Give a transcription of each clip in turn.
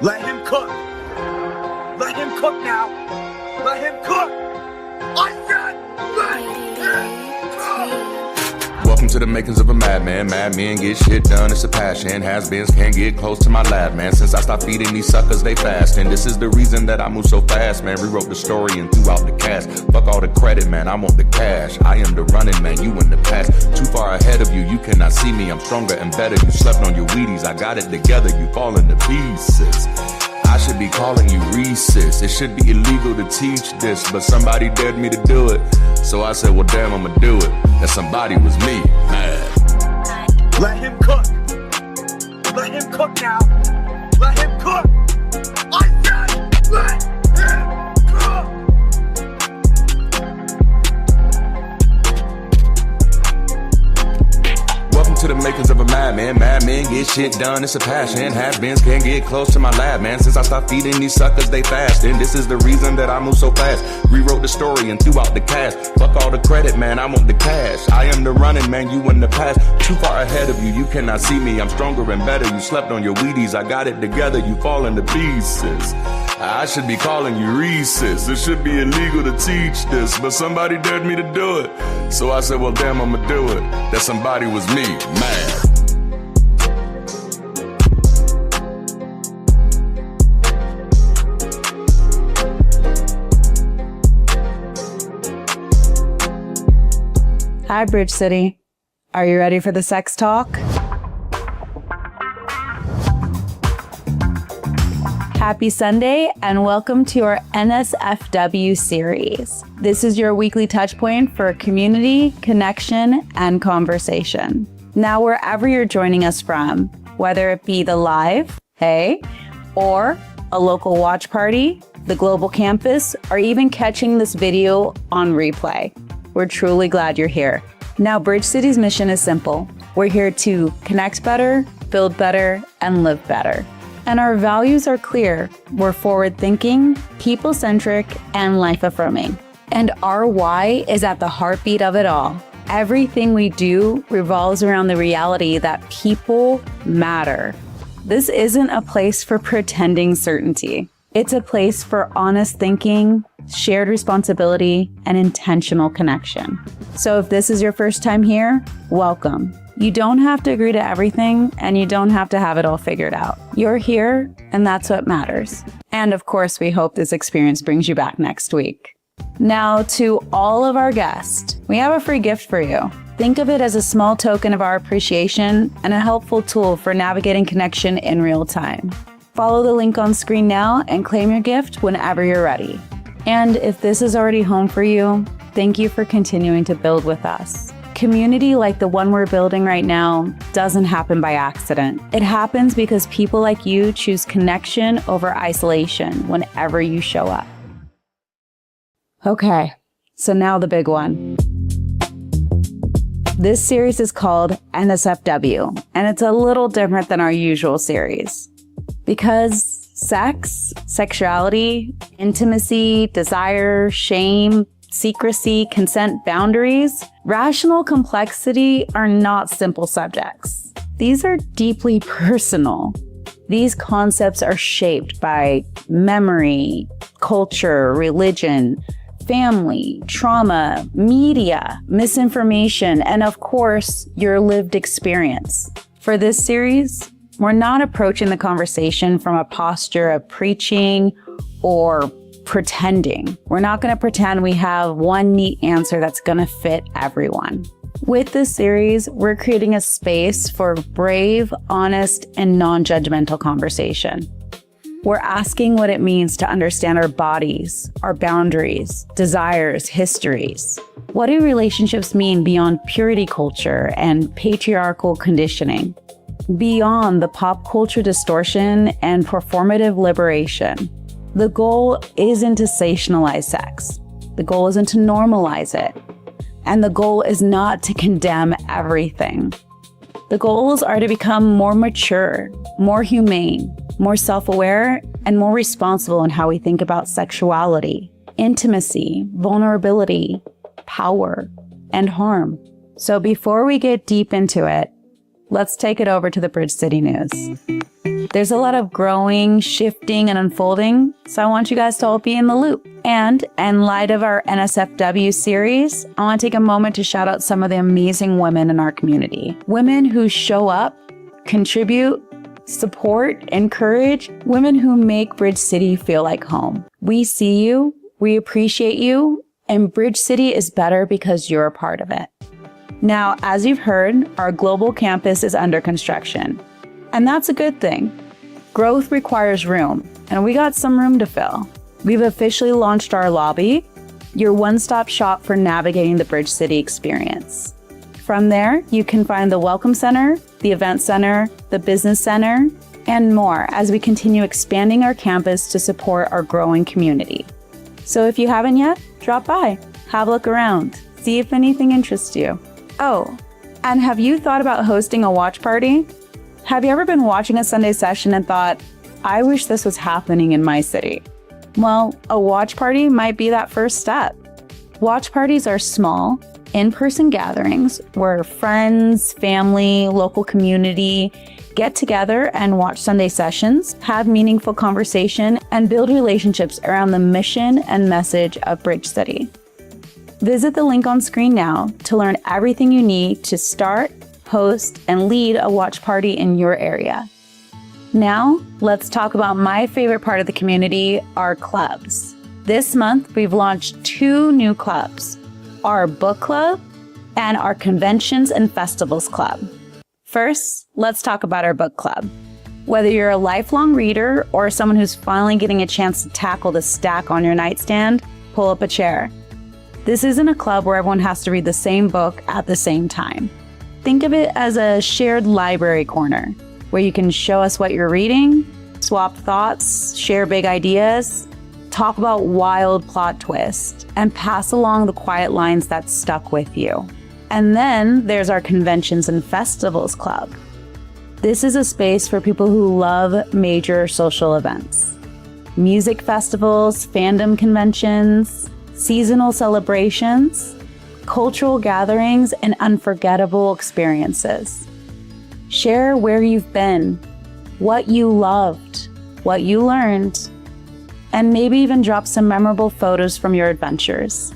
Let him cook. Let him cook now. Let him cook. I said let him cook. Welcome to the makings of a madman. Mad men get shit done, it's a passion. Has-beens can't get close to my lab, man. Since I stopped feeding these suckers, they fast. And this is the reason that I move so fast, man. Rewrote the story and threw out the cast. Fuck all the credit, man, I want the cash. I am the running man, you in the past. Too far ahead of you, you cannot see me. I'm stronger and better, you slept on your Wheaties. I got it together, you fall into pieces. I should be calling you Reese's. It should be illegal to teach this, but somebody dared me to do it. So I said, well, damn, I'ma do it. That somebody was me, mad. Let him cook. Let him cook now. Let him cook. I said let him cook. Welcome to the makers of a madman. Mad men get shit done, it's a passion. Has-beens can't get close to my lab, man. Since I stopped feeding these suckers, they fast. And this is the reason that I move so fast. Rewrote the story and threw out the cast. Fuck all the credit, man, I want the cash. I am the running man, you in the past. Too far ahead of you, you cannot see me. I'm stronger and better, you slept on your Wheaties. I got it together, you fall into pieces. I should be calling you Reese's. It should be illegal to teach this, but somebody dared me to do it. So I said, well, damn, I'ma do it. That somebody was me, mad. Hi, Bridge City. Are you ready for the sex talk? Happy Sunday and welcome to our NSFW series. This is your weekly touch point for community, connection, and conversation. Now, wherever you're joining us from, whether it be the live, hey, or a local watch party, the global campus, or even catching this video on replay, we're truly glad you're here. Now, Bridge City's mission is simple. We're here to connect better, build better, and live better. And our values are clear. We're forward-thinking, people-centric, and life-affirming. And our why is at the heartbeat of it all. Everything we do revolves around the reality that people matter. This isn't a place for pretending certainty. It's a place for honest thinking, shared responsibility, and intentional connection. So if this is your first time here, welcome. You don't have to agree to everything, and you don't have to have it all figured out. You're here, and that's what matters. And of course, we hope this experience brings you back next week. Now, to all of our guests, we have a free gift for you. Think of it as a small token of our appreciation and a helpful tool for navigating connection in real time. Follow the link on screen now and claim your gift whenever you're ready. And if this is already home for you, thank you for continuing to build with us. Community like the one we're building right now doesn't happen by accident. It happens because people like you choose connection over isolation whenever you show up. Okay, so now the big one. This series is called NSFW, and it's a little different than our usual series. Because sex, sexuality, intimacy, desire, shame, secrecy, consent, boundaries, rational complexity are not simple subjects. These are deeply personal. These concepts are shaped by memory, culture, religion, family, trauma, media, misinformation, and of course, your lived experience. For this series, we're not approaching the conversation from a posture of preaching or pretending. We're not going to pretend we have one neat answer that's going to fit everyone. With this series, we're creating a space for brave, honest, and non-judgmental conversation. We're asking what it means to understand our bodies, our boundaries, desires, histories. What do relationships mean beyond purity culture and patriarchal conditioning? Beyond the pop culture distortion and performative liberation. The goal isn't to sensationalize sex. The goal isn't to normalize it. And the goal is not to condemn everything. The goals are to become more mature, more humane, more self-aware, and more responsible in how we think about sexuality, intimacy, vulnerability, power, and harm. So before we get deep into it, let's take it over to the Bridge City News. There's a lot of growing, shifting, and unfolding, so I want you guys to all be in the loop. And in light of our NSFW series, I want to take a moment to shout out some of the amazing women in our community. Women who show up, contribute, support, encourage, women who make Bridge City feel like home. We see you, we appreciate you, and Bridge City is better because you're a part of it. Now, as you've heard, our global campus is under construction, and that's a good thing. Growth requires room, and we got some room to fill. We've officially launched our lobby, your one-stop shop for navigating the Bridge City experience. From there, you can find the Welcome Center, the Event Center, the Business Center, and more as we continue expanding our campus to support our growing community. So if you haven't yet, drop by, have a look around, see if anything interests you. Oh, and have you thought about hosting a watch party? Have you ever been watching a Sunday session and thought, I wish this was happening in my city? Well, a watch party might be that first step. Watch parties are small, in-person gatherings where friends, family, local community get together and watch Sunday sessions, have meaningful conversation, and build relationships around the mission and message of Bridge City. Visit the link on screen now to learn everything you need to start, host, and lead a watch party in your area. Now, let's talk about my favorite part of the community, our clubs. This month, we've launched 2 new clubs, our book club and our conventions and festivals club. First, let's talk about our book club. Whether you're a lifelong reader or someone who's finally getting a chance to tackle the stack on your nightstand, pull up a chair. This isn't a club where everyone has to read the same book at the same time. Think of it as a shared library corner where you can show us what you're reading, swap thoughts, share big ideas, talk about wild plot twists, and pass along the quiet lines that stuck with you. And then there's our conventions and festivals club. This is a space for people who love major social events. Music festivals, fandom conventions, seasonal celebrations, cultural gatherings, and unforgettable experiences. Share where you've been, what you loved, what you learned, and maybe even drop some memorable photos from your adventures.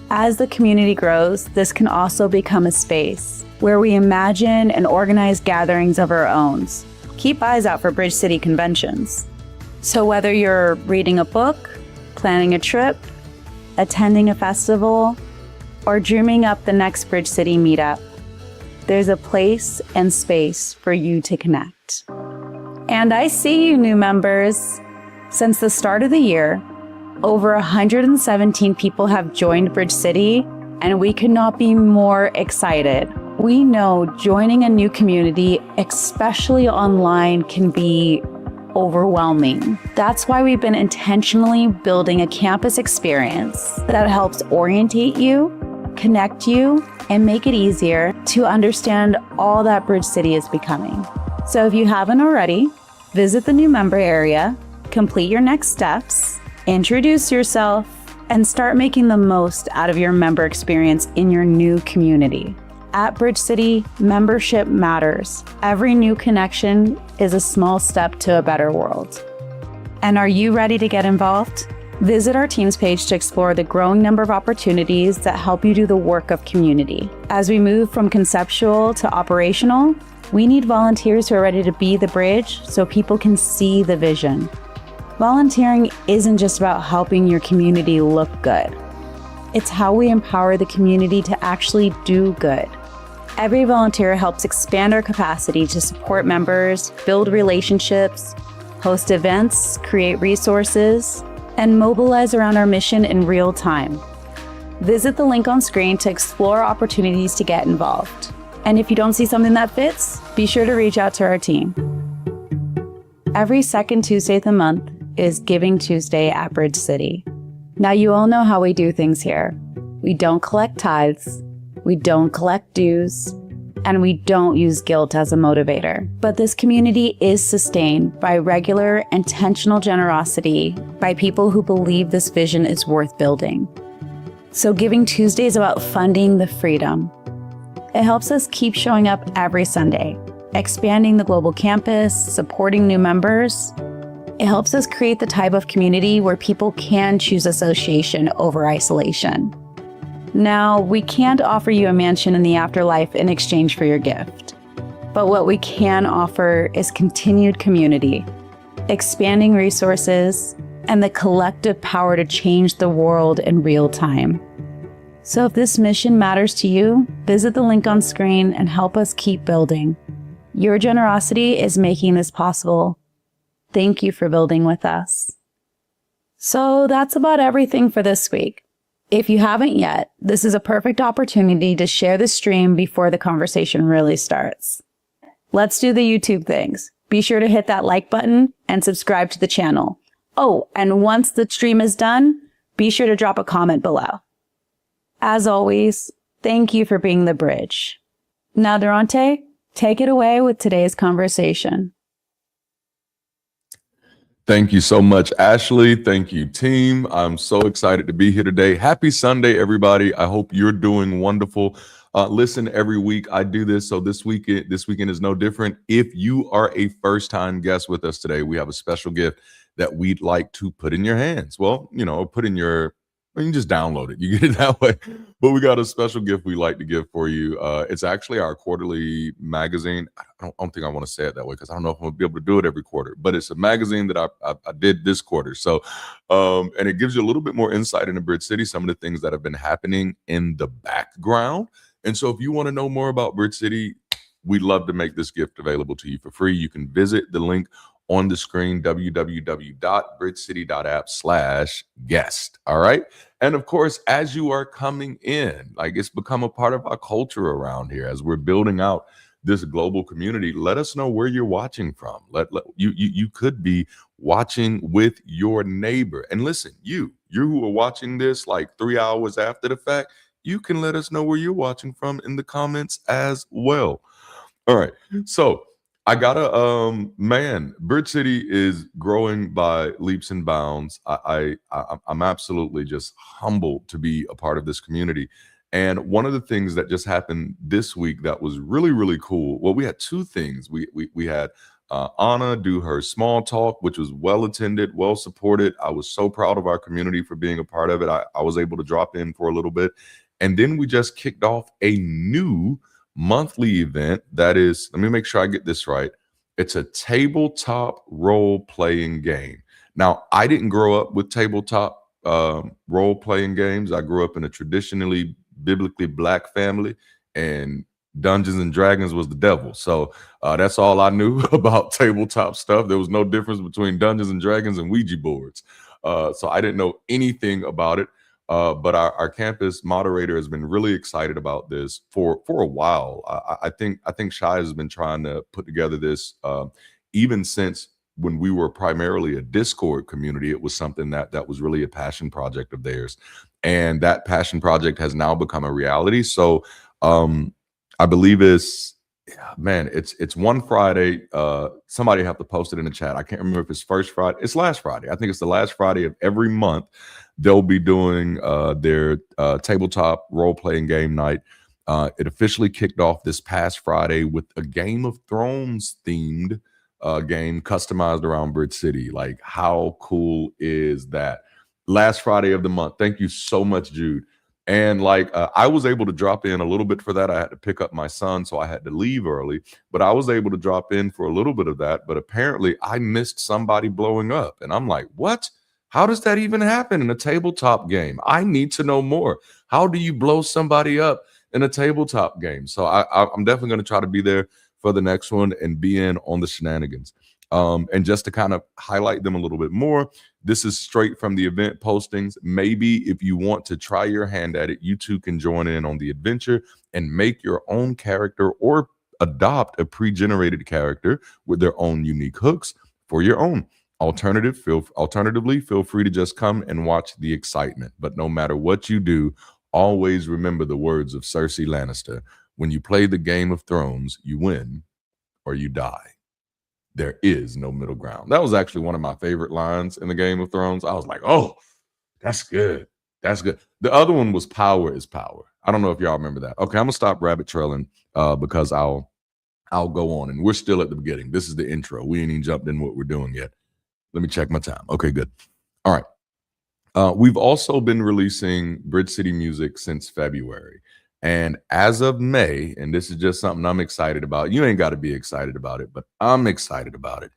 As the community grows, this can also become a space where we imagine and organize gatherings of our own. Keep eyes out for Bridge City conventions. So whether you're reading a book, planning a trip, attending a festival, or dreaming up the next Bridge City meetup, there's a place and space for you to connect. And I see you, new members. Since the start of the year, over 117 people have joined Bridge City, and we could not be more excited. We know joining a new community, especially online, can be overwhelming. That's why we've been intentionally building a campus experience that helps orientate you, connect you, and make it easier to understand all that Bridge City is becoming. So if you haven't already, visit the new member area, complete your next steps, introduce yourself, and start making the most out of your member experience in your new community. At Bridge City, membership matters. Every new connection is a small step to a better world. And are you ready to get involved? Visit our Teams page to explore the growing number of opportunities that help you do the work of community. As we move from conceptual to operational, we need volunteers who are ready to be the bridge so people can see the vision. Volunteering isn't just about helping your community look good. It's how we empower the community to actually do good. Every volunteer helps expand our capacity to support members, build relationships, host events, create resources, and mobilize around our mission in real time. Visit the link on screen to explore opportunities to get involved. And if you don't see something that fits, be sure to reach out to our team. Every second Tuesday of the month is Giving Tuesday at Bridge City. Now you all know how we do things here. We don't collect tithes, we don't collect dues, and we don't use guilt as a motivator. But this community is sustained by regular, intentional generosity by people who believe this vision is worth building. So Giving Tuesday is about funding the freedom. It helps us keep showing up every Sunday, expanding the global campus, supporting new members. It helps us create the type of community where people can choose association over isolation. Now, we can't offer you a mansion in the afterlife in exchange for your gift. But what we can offer is continued community, expanding resources, and the collective power to change the world in real time. So if this mission matters to you, visit the link on screen and help us keep building. Your generosity is making this possible. Thank you for building with us. So that's about everything for this week. If you haven't yet, this is a perfect opportunity to share the stream before the conversation really starts. Let's do the YouTube things. Be sure to hit that like button and subscribe to the channel. Oh, and once the stream is done, be sure to drop a comment below. As always, thank you for being the bridge. Now, Durante, take it away with today's conversation. Thank you so much, Ashley. Thank you, team. I'm so excited to be here today. Happy Sunday, everybody. I hope you're doing wonderful. Listen, every week I do this, so this weekend is no different. If you are a first-time guest with us today, we have a special gift that we'd like to put in your hands. Well, put in your, you can just download it. You get it that way. But we got a special gift we like to give for you. It's actually our quarterly magazine. I don't think I want to say it that way because I don't know if I'm gonna be able to do it every quarter. But it's a magazine that I did this quarter. So, and it gives you a little bit more insight into Bridge City, some of the things that have been happening in the background. And so if you want to know more about Bridge City, we'd love to make this gift available to you for free. You can visit the link on the screen, www.bridgecity.app/guest. All right. And of course, as you are coming in, like it's become a part of our culture around here as we're building out this global community. Let us know where you're watching from. You could be watching with your neighbor. And listen, you who are watching this like 3 hours after the fact, you can let us know where you're watching from in the comments as well. All right. So I gotta, Bridge City is growing by leaps and bounds. I'm absolutely just humbled to be a part of this community. And one of the things that just happened this week that was really, really cool. Well, we had two things. We had Anna do her small talk, which was well attended, well supported. I was so proud of our community for being a part of it. I was able to drop in for a little bit. And then we just kicked off a new monthly event that is, let me make sure I get this right. It's a tabletop role-playing game. Now, I didn't grow up with tabletop role-playing games. I grew up in a traditionally biblically Black family, and Dungeons and Dragons was the devil. So that's all I knew about tabletop stuff. There was no difference between Dungeons and Dragons and Ouija boards. So I didn't know anything about it. But our campus moderator has been really excited about this for a while. I think Shai has been trying to put together this even since when we were primarily a Discord community. It was something that was really a passion project of theirs, and that passion project has now become a reality. So I believe it's one Friday. Somebody have to post it in the chat. I can't remember if it's first Friday. It's last Friday. I think it's the last Friday of every month. They'll be doing their tabletop role-playing game night. It officially kicked off this past Friday with a Game of Thrones themed game customized around Bridge City. Like, how cool is that? Last Friday of the month. Thank you so much, Jude. And I was able to drop in a little bit for that. I had to pick up my son, so I had to leave early. But I was able to drop in for a little bit of that. But apparently I missed somebody blowing up. And I'm like, what? How does that even happen in a tabletop game? I need to know more. How do you blow somebody up in a tabletop game? So I'm definitely going to try to be there for the next one and be in on the shenanigans. And just to kind of highlight them a little bit more, this is straight from the event postings. Maybe if you want to try your hand at it, you too can join in on the adventure and make your own character or adopt a pre-generated character with their own unique hooks for your own. Alternatively, feel free to just come and watch the excitement. But no matter what you do, always remember the words of Cersei Lannister. When you play the Game of Thrones, you win or you die. There is no middle ground. That was actually one of my favorite lines in the Game of Thrones. I was like, oh, that's good. That's good. The other one was power is power. I don't know if y'all remember that. Okay, I'm going to stop rabbit trailing because I'll I'll go on. And we're still at the beginning. This is the intro. We ain't even jumped in what we're doing yet. Let me check my time. Okay, good. All right. We've also been releasing Bridge City music since February. And as of May, and this is just something I'm excited about. You ain't got to be excited about it, but I'm excited about it.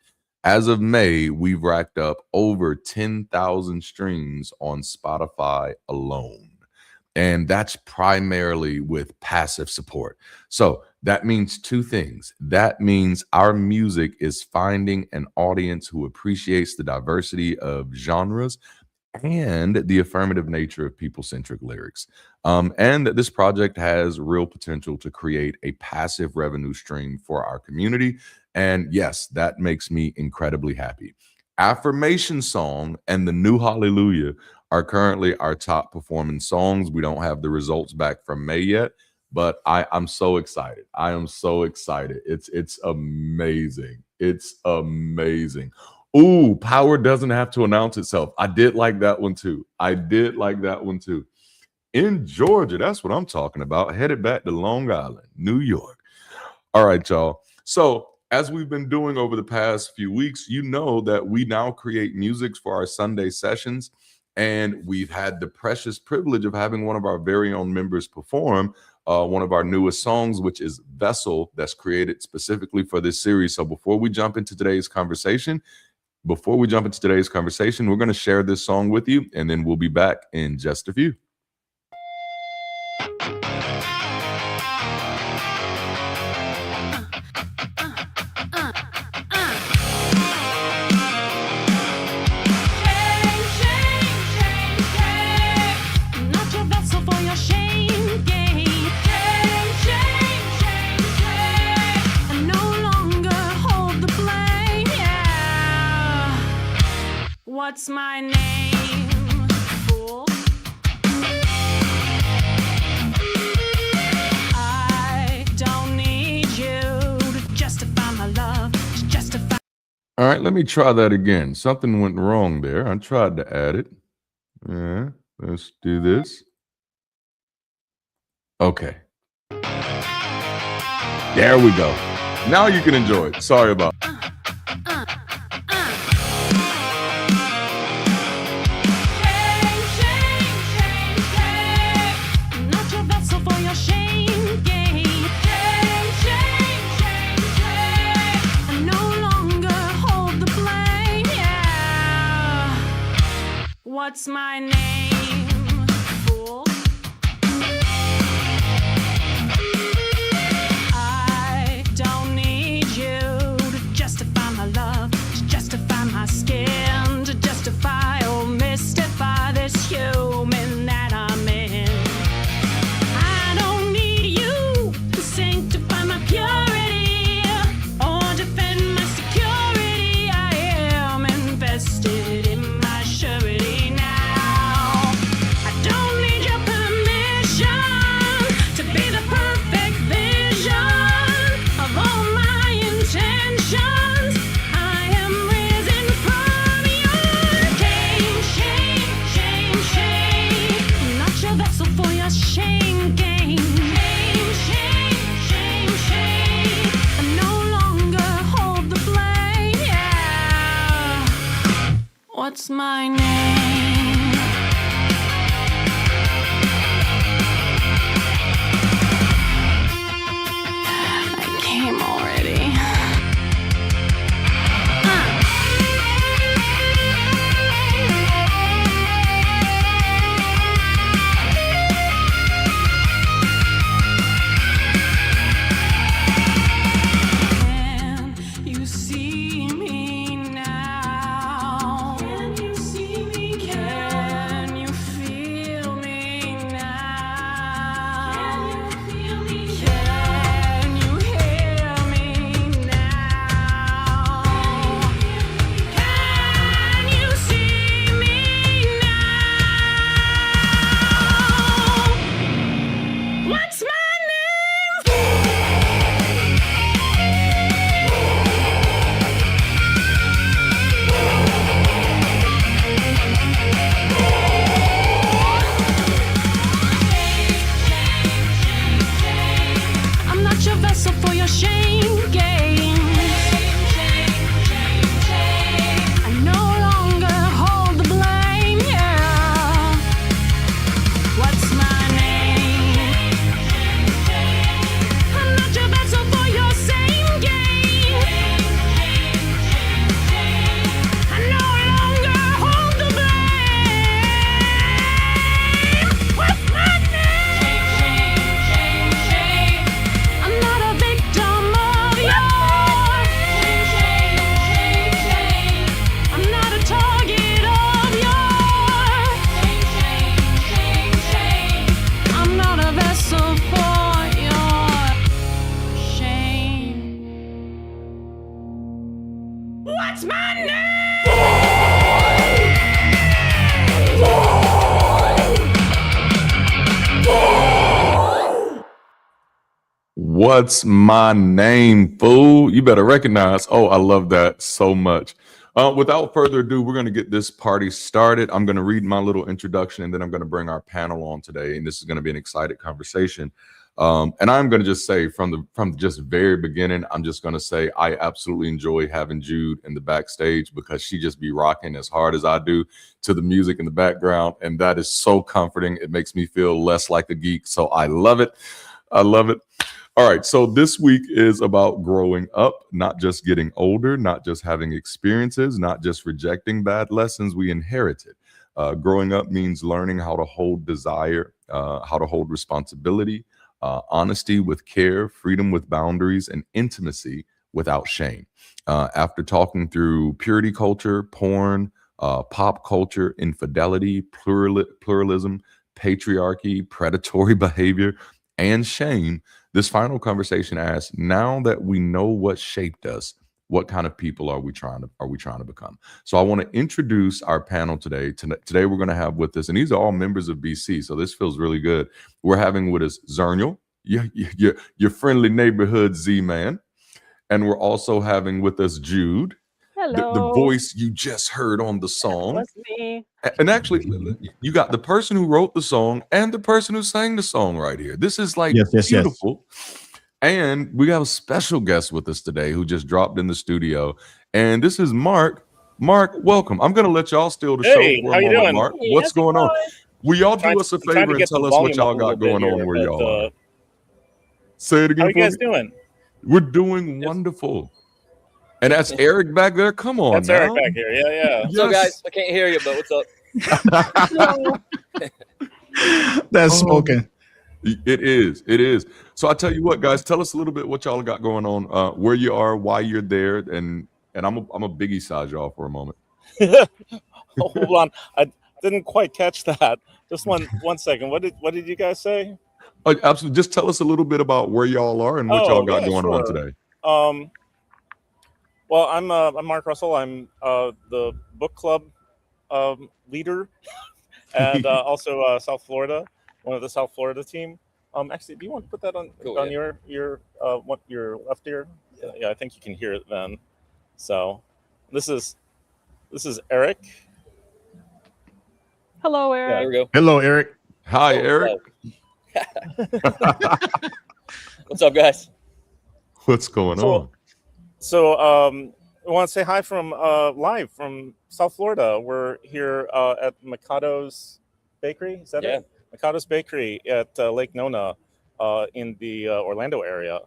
As of May, we've racked up over 10,000 streams on Spotify alone. And that's primarily with passive support. So that means two things. That means our music is finding an audience who appreciates the diversity of genres and the affirmative nature of people-centric lyrics. And that this project has real potential to create a passive revenue stream for our community. And yes, that makes me incredibly happy. Affirmation Song and The New Hallelujah are currently our top performing songs. We don't have the results back from May yet, but I'm so excited. I am so excited. It's amazing. It's amazing. Ooh, power doesn't have to announce itself. I did like that one too. In Georgia, that's what I'm talking about. Headed back to Long Island, New York. All right, y'all. So as we've been doing over the past few weeks, you know that we now create music for our Sunday sessions. And we've had the precious privilege of having one of our very own members perform one of our newest songs, which is Vessel, that's created specifically for this series. So before we jump into today's conversation, we're going to share this song with you, and then we'll be back in just a few. What's my name, fool? I don't need you to justify my love, to justify. All right, let me try that again. Something went wrong there. I tried to add it. Yeah, let's do this. Okay. There we go. Now you can enjoy it. Sorry about it. What's my name, fool? I don't need you to justify my love, to justify my skin, to justify or mystify this human that I'm in. I don't need you to sanctify my purity or defend my security. I am invested in my surety. What's my name? I came already. Can you see me now? Can you see me? Can you feel me now? Can you feel me? Can you hear me now? Can you see me now? What's my I'm not your vessel for your shame. What's my name, fool? You better recognize. Oh, I love that so much. Without further ado, we're going to get this party started. I'm going to read my little introduction, and then I'm going to bring our panel on today, and this is going to be an excited conversation. And I'm going to just say from just very beginning, I'm just going to say I absolutely enjoy having Jude in the backstage because she just be rocking as hard as I do to the music in the background, and that is so comforting. It makes me feel less like a geek, so I love it. I love it. All right, so this week is about growing up, not just getting older, not just having experiences, not just rejecting bad lessons we inherited. Growing up means learning how to hold desire, how to hold responsibility, honesty with care, freedom with boundaries, and intimacy without shame. After talking through purity culture, porn, pop culture, infidelity, pluralism, patriarchy, predatory behavior, and shame, this final conversation asks, now that we know what shaped us, what kind of people are we trying to become? So I want to introduce our panel today. Today we're going to have with us, and these are all members of BC, so this feels really good. We're having with us Zernial, your friendly neighborhood Z-Man, and we're also having with us Jude, Hello. the voice you just heard on the song. That's me. And actually, you got the person who wrote the song and the person who sang the song right here. This is like beautiful. Yes. And we have a special guest with us today who just dropped in the studio. And this is Mark. Mark, welcome. I'm going to let y'all steal the show for a moment, Mark. Hey, what's going on? Will y'all do us a favor and tell us what y'all got going on where y'all are? Say it again. How are you guys doing? We're doing wonderful. And that's Eric back there. Come on, that's Eric back here. Yeah, yeah. What's up, guys? I can't hear you, but what's up? That's smoking. It is. So I tell you what, guys, tell us a little bit what y'all got going on, where you are, why you're there, and I'm a biggie size y'all for a moment. Hold on, I didn't quite catch that. Just one second. What did you guys say? Absolutely. Just tell us a little bit about where y'all are and what y'all got going on today. Well, I'm Mark Russell. I'm the book club leader, and also South Florida, one of the South Florida team. Actually, do you want to put that on your left ear? Yeah, I think you can hear it then. So, this is Eric. Hello, Eric. Yeah, there we go. Hello, Eric. Hi, Eric. What's up, guys? What's going on? So, I want to say hi from live from South Florida. We're here at Mikado's Bakery. Is that it? Mikado's Bakery at Lake Nona in the Orlando area.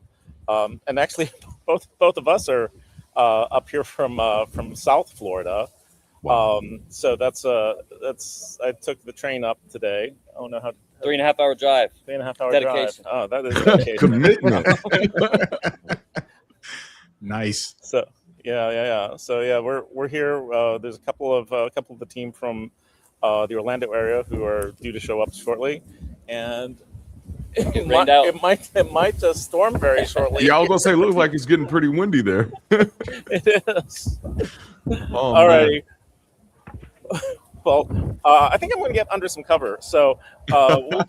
And actually, both of us are up here from South Florida. Wow. So that's I took the train up today. I don't know how. 3.5 hour drive. 3.5 hour dedication. Drive. Oh, that is dedication. Commitment. Nice. So yeah. So yeah, we're here. There's a couple of the team from the Orlando area who are due to show up shortly, and it might just storm very shortly. Yeah, I was gonna say, it looks like it's getting pretty windy there. It is. Oh, all right. Well, I think I'm going to get under some cover, so we'll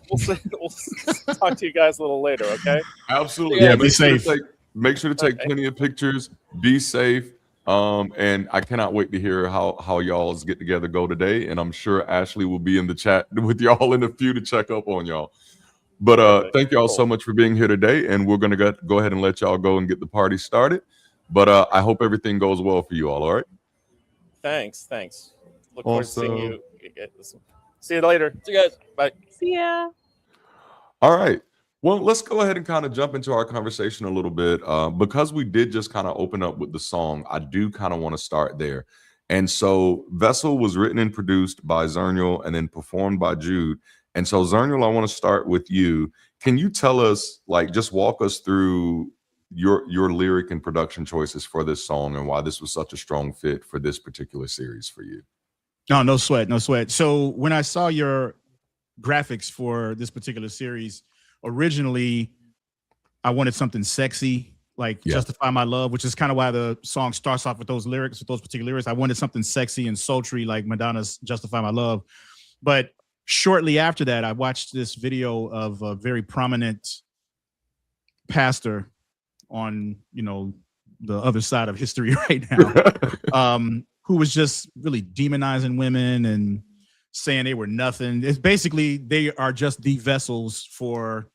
talk to you guys a little later. Okay? Absolutely. Yeah, be safe. Make sure to take plenty of pictures. Be safe. And I cannot wait to hear how y'all's get together go today. And I'm sure Ashley will be in the chat with y'all in a few to check up on y'all. But thank y'all so much for being here today. And we're going to go ahead and let y'all go and get the party started. But I hope everything goes well for you all. All right. Thanks. Look forward to seeing you. See you later. See you guys. Bye. See ya. All right. Well, let's go ahead and kind of jump into our conversation a little bit. Because we did just kind of open up with the song, I do kind of want to start there. And so Vessel was written and produced by Zernial and then performed by Jude. And so Zernial, I want to start with you. Can you tell us, just walk us through your lyric and production choices for this song and why this was such a strong fit for this particular series for you? No sweat. So when I saw your graphics for this particular series, originally I wanted something sexy, Justify My Love, which is kind of why the song starts off with those lyrics, with those particular lyrics. I wanted something sexy and sultry like Madonna's Justify My Love. But shortly after that, I watched this video of a very prominent pastor on, the other side of history right now, who was just really demonizing women and saying they were nothing. It's basically, they are just the vessels for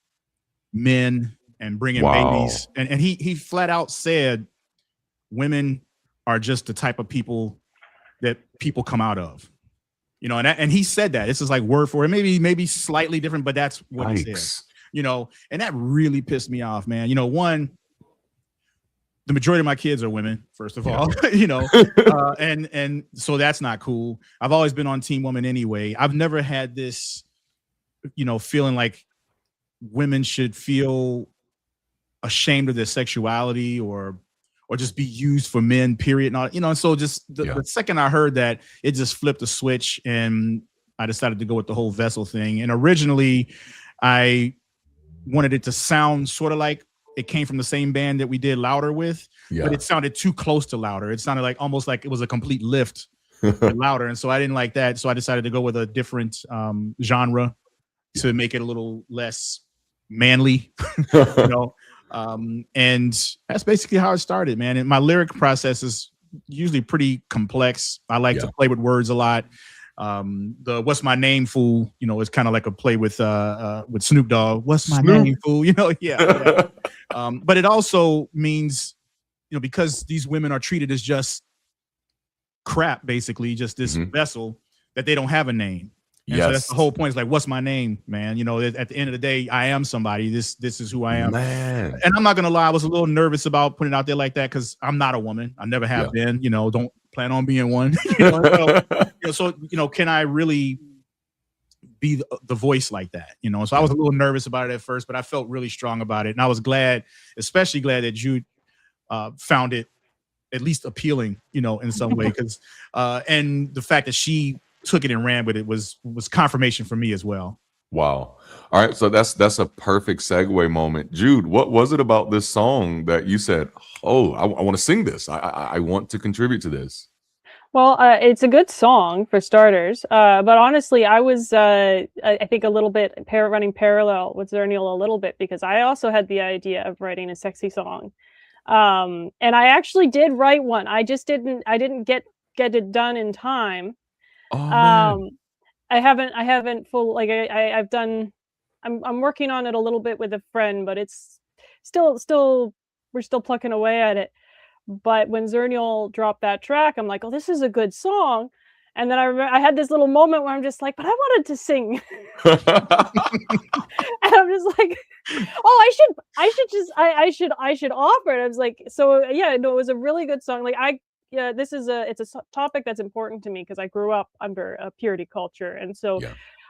men and bringing babies. And he flat out said, women are just the type of people that people come out of, and he said that. This is like word for it, maybe slightly different, but that's what he said, and that really pissed me off, man. One, the majority of my kids are women, first of all, and so that's not cool. I've always been on Team Woman anyway. I've never had this, feeling like women should feel ashamed of their sexuality or just be used for men, period. And so just the second I heard that, it just flipped a switch and I decided to go with the whole vessel thing. And originally I wanted it to sound sort of like it came from the same band that we did Louder with, but it sounded too close to Louder. It sounded like almost like it was a complete lift Louder. And so I didn't like that. So I decided to go with a different genre to make it a little less manly, and that's basically how it started, man. And my lyric process is usually pretty complex. I like to play with words a lot. The "What's my name, fool?" is kind of like a play with Snoop Dogg. What's my name, fool? But it also means, because these women are treated as just crap, basically, just this vessel that they don't have a name. And so that's the whole point. It's like, what's my name, man? At the end of the day, I am somebody. This is who I am. Man. And I'm not gonna lie, I was a little nervous about putting it out there like that because I'm not a woman. I never have been. Don't plan on being one. So can I really be the voice like that? So I was a little nervous about it at first, but I felt really strong about it, and I was especially glad that Jude found it at least appealing, in some way, because and the fact that she took it and ran with it was confirmation for me as well. Wow. All right. So that's a perfect segue moment. Jude, what was it about this song that you said, oh, I want to sing this. I want to contribute to this? Well, it's a good song for starters. But honestly, I was, I think, a little bit running parallel with Zernial a little bit, because I also had the idea of writing a sexy song. And I actually did write one. I didn't get it done in time. Oh, man. I haven't full, like I've done, I'm working on it a little bit with a friend, but it's still we're still plucking away at it. But when Zernial dropped that track, I'm like, oh, this is a good song. And then I had this little moment where I'm just like, but I wanted to sing. And I'm just like, oh, I should offer it. I was like, so yeah, no, it was a really good song. Like it's a topic that's important to me because I grew up under a purity culture. And so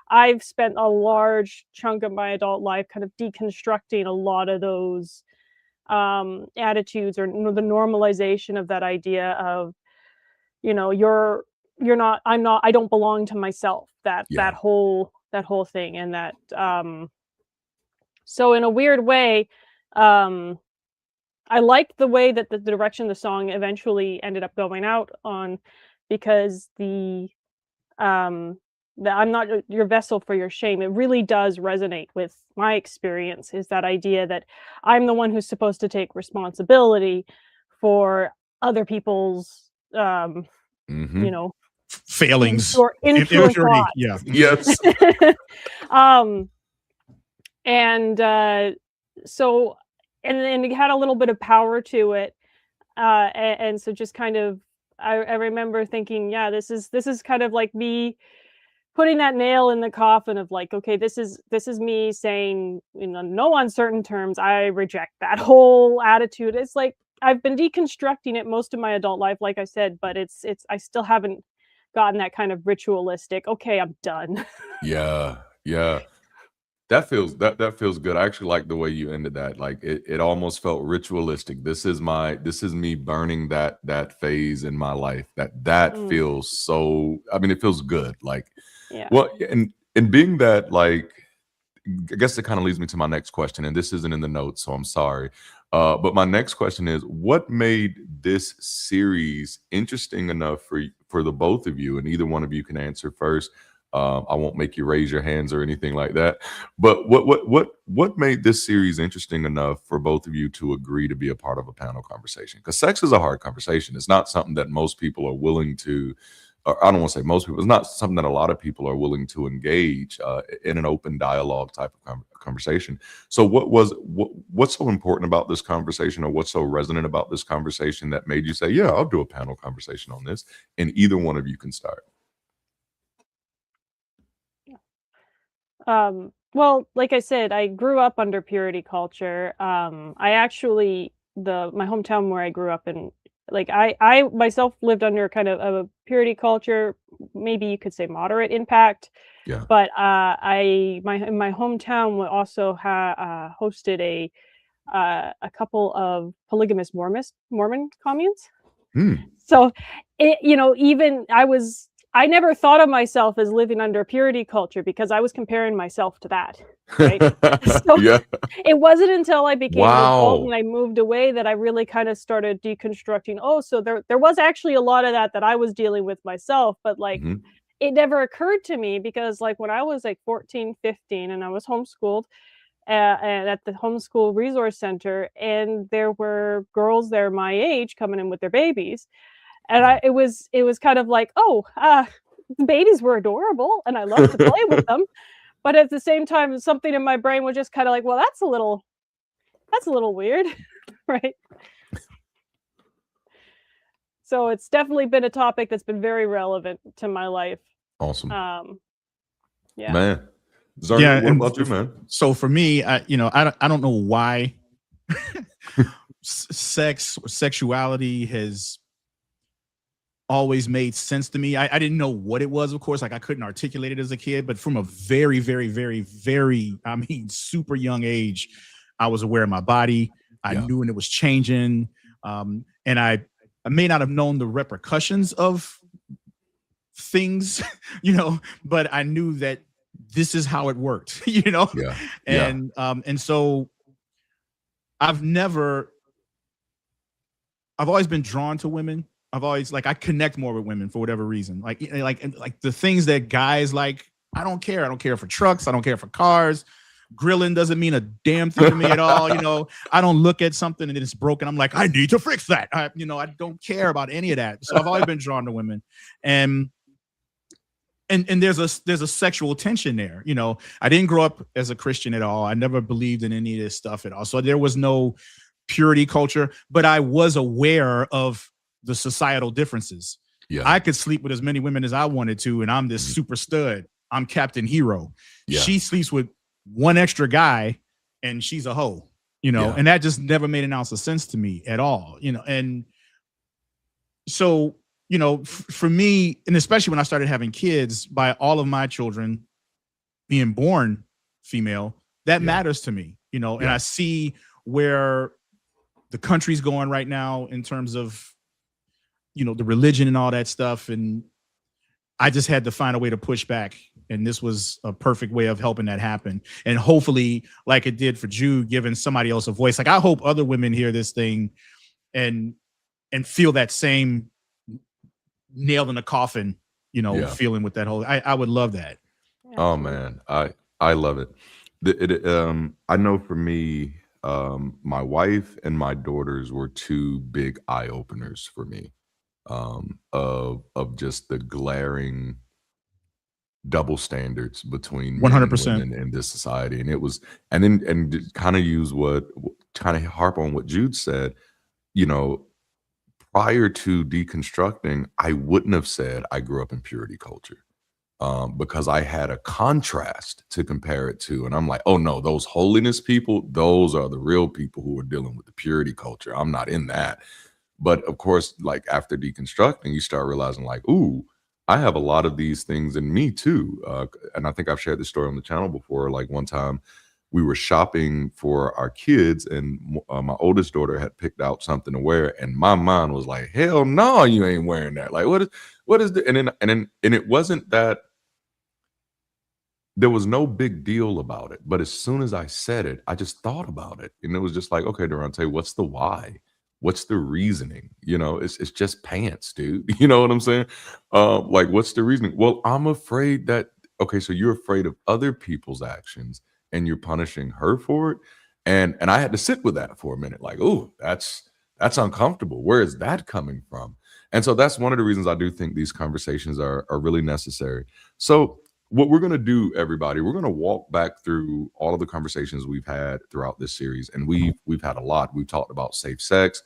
I've spent a large chunk of my adult life kind of deconstructing a lot of those attitudes, or the normalization of that idea of, you're not, I'm not, I don't belong to myself, that whole thing. And that, so in a weird way, I liked the way that the direction the song eventually ended up going out on, because the I'm not your vessel for your shame, it really does resonate with my experience, is that idea that I'm the one who's supposed to take responsibility for other people's failings or influence. Yes. So and it had a little bit of power to it, and so just kind of I remember thinking, this is kind of like me putting that nail in the coffin of like, okay, this is me saying, no uncertain terms, I reject that whole attitude. It's like I've been deconstructing it most of my adult life, like I said, but it's I still haven't gotten that kind of ritualistic, okay, I'm done. Yeah. That feels good. I actually like the way you ended that. Like it almost felt ritualistic. This is me burning that phase in my life. That feels so, I mean, it feels good. Like, well, and being that, like, I guess it kind of leads me to my next question, and this isn't in the notes, so I'm sorry. But my next question is, what made this series interesting enough for the both of you, and either one of you can answer first, I won't make you raise your hands or anything like that. But what made this series interesting enough for both of you to agree to be a part of a panel conversation? Because sex is a hard conversation. It's not something that most people are willing to, or I don't want to say most people, it's not something that a lot of people are willing to engage in an open dialogue type of conversation. So what's so important about this conversation, or what's so resonant about this conversation that made you say, yeah, I'll do a panel conversation on this? And either one of you can start. Well, like I said, I grew up under purity culture. I actually, my hometown where I grew up in, like I myself lived under kind of a purity culture, maybe you could say moderate impact. Yeah. But my hometown also hosted a couple of polygamous Mormon communes. So even I never thought of myself as living under purity culture because I was comparing myself to that. Right. So Yeah. it wasn't until I became an adult Wow. and I moved away that I really kind of started deconstructing. Oh, so there was actually a lot of that I was dealing with myself, but like Mhm. it never occurred to me because like when I was like 14, 15 and I was homeschooled and at the homeschool resource center, and there were girls there my age coming in with their babies. And it was kind of like, the babies were adorable and I loved to play with them. But at the same time, something in my brain was just kind of like, well, that's a little weird, right? So it's definitely been a topic that's been very relevant to my life. Awesome. Yeah. Man. Zarni, what and about you, man? So for me, I don't know why sexuality has always made sense to me. I didn't know what it was, of course, like I couldn't articulate it as a kid, but from a very, very, very, very, super young age, I was aware of my body. I knew when it was changing. And I may not have known the repercussions of things, but I knew that this is how it worked, Yeah. And so I've always been drawn to women. I've always I connect more with women for whatever reason. Like the things that guys like, I don't care. I don't care for trucks. I don't care for cars. Grilling doesn't mean a damn thing to me at all. I don't look at something and it's broken. I'm like, I need to fix that. I don't care about any of that. So I've always been drawn to women, and there's a sexual tension there. I didn't grow up as a Christian at all. I never believed in any of this stuff at all. So there was no purity culture, but I was aware of the societal differences. Yeah. I could sleep with as many women as I wanted to, and I'm this super stud. I'm Captain Hero. Yeah. She sleeps with one extra guy, and she's a hoe. And that just never made an ounce of sense to me at all. And so for me, and especially when I started having kids, by all of my children being born female, that matters to me. And I see where the country's going right now in terms of the religion and all that stuff. And I just had to find a way to push back. And this was a perfect way of helping that happen. And hopefully, like it did for Jude, giving somebody else a voice. Like I hope other women hear this thing and feel that same nailed in the coffin, feeling with that whole, I would love that. Oh man. I love it. I know for me, my wife and my daughters were two big eye openers for me. Of just the glaring double standards between 100% women in this society. And it was, and kind of harp on what Jude said, prior to deconstructing, I wouldn't have said I grew up in purity culture. Because I had a contrast to compare it to. And I'm like, oh no, those holiness people, those are the real people who are dealing with the purity culture. I'm not in that. But of course, like after deconstructing, you start realizing like, ooh, I have a lot of these things in me too. And I think I've shared this story on the channel before. Like one time we were shopping for our kids and my oldest daughter had picked out something to wear. And my mind was like, hell no, you ain't wearing that. Like, what is the, and it wasn't that there was no big deal about it. But as soon as I said it, I just thought about it. And it was just like, okay, Durante, what's the why? What's the reasoning? It's just pants, dude. You know what I'm saying? Like, what's the reasoning? Well, I'm afraid that okay, so you're afraid of other people's actions and you're punishing her for it. And I had to sit with that for a minute, like, oh, that's uncomfortable. Where is that coming from? And so that's one of the reasons I do think these conversations are really necessary. So what we're going to do, everybody, we're going to walk back through all of the conversations we've had throughout this series. And we've had a lot. We've talked about safe sex.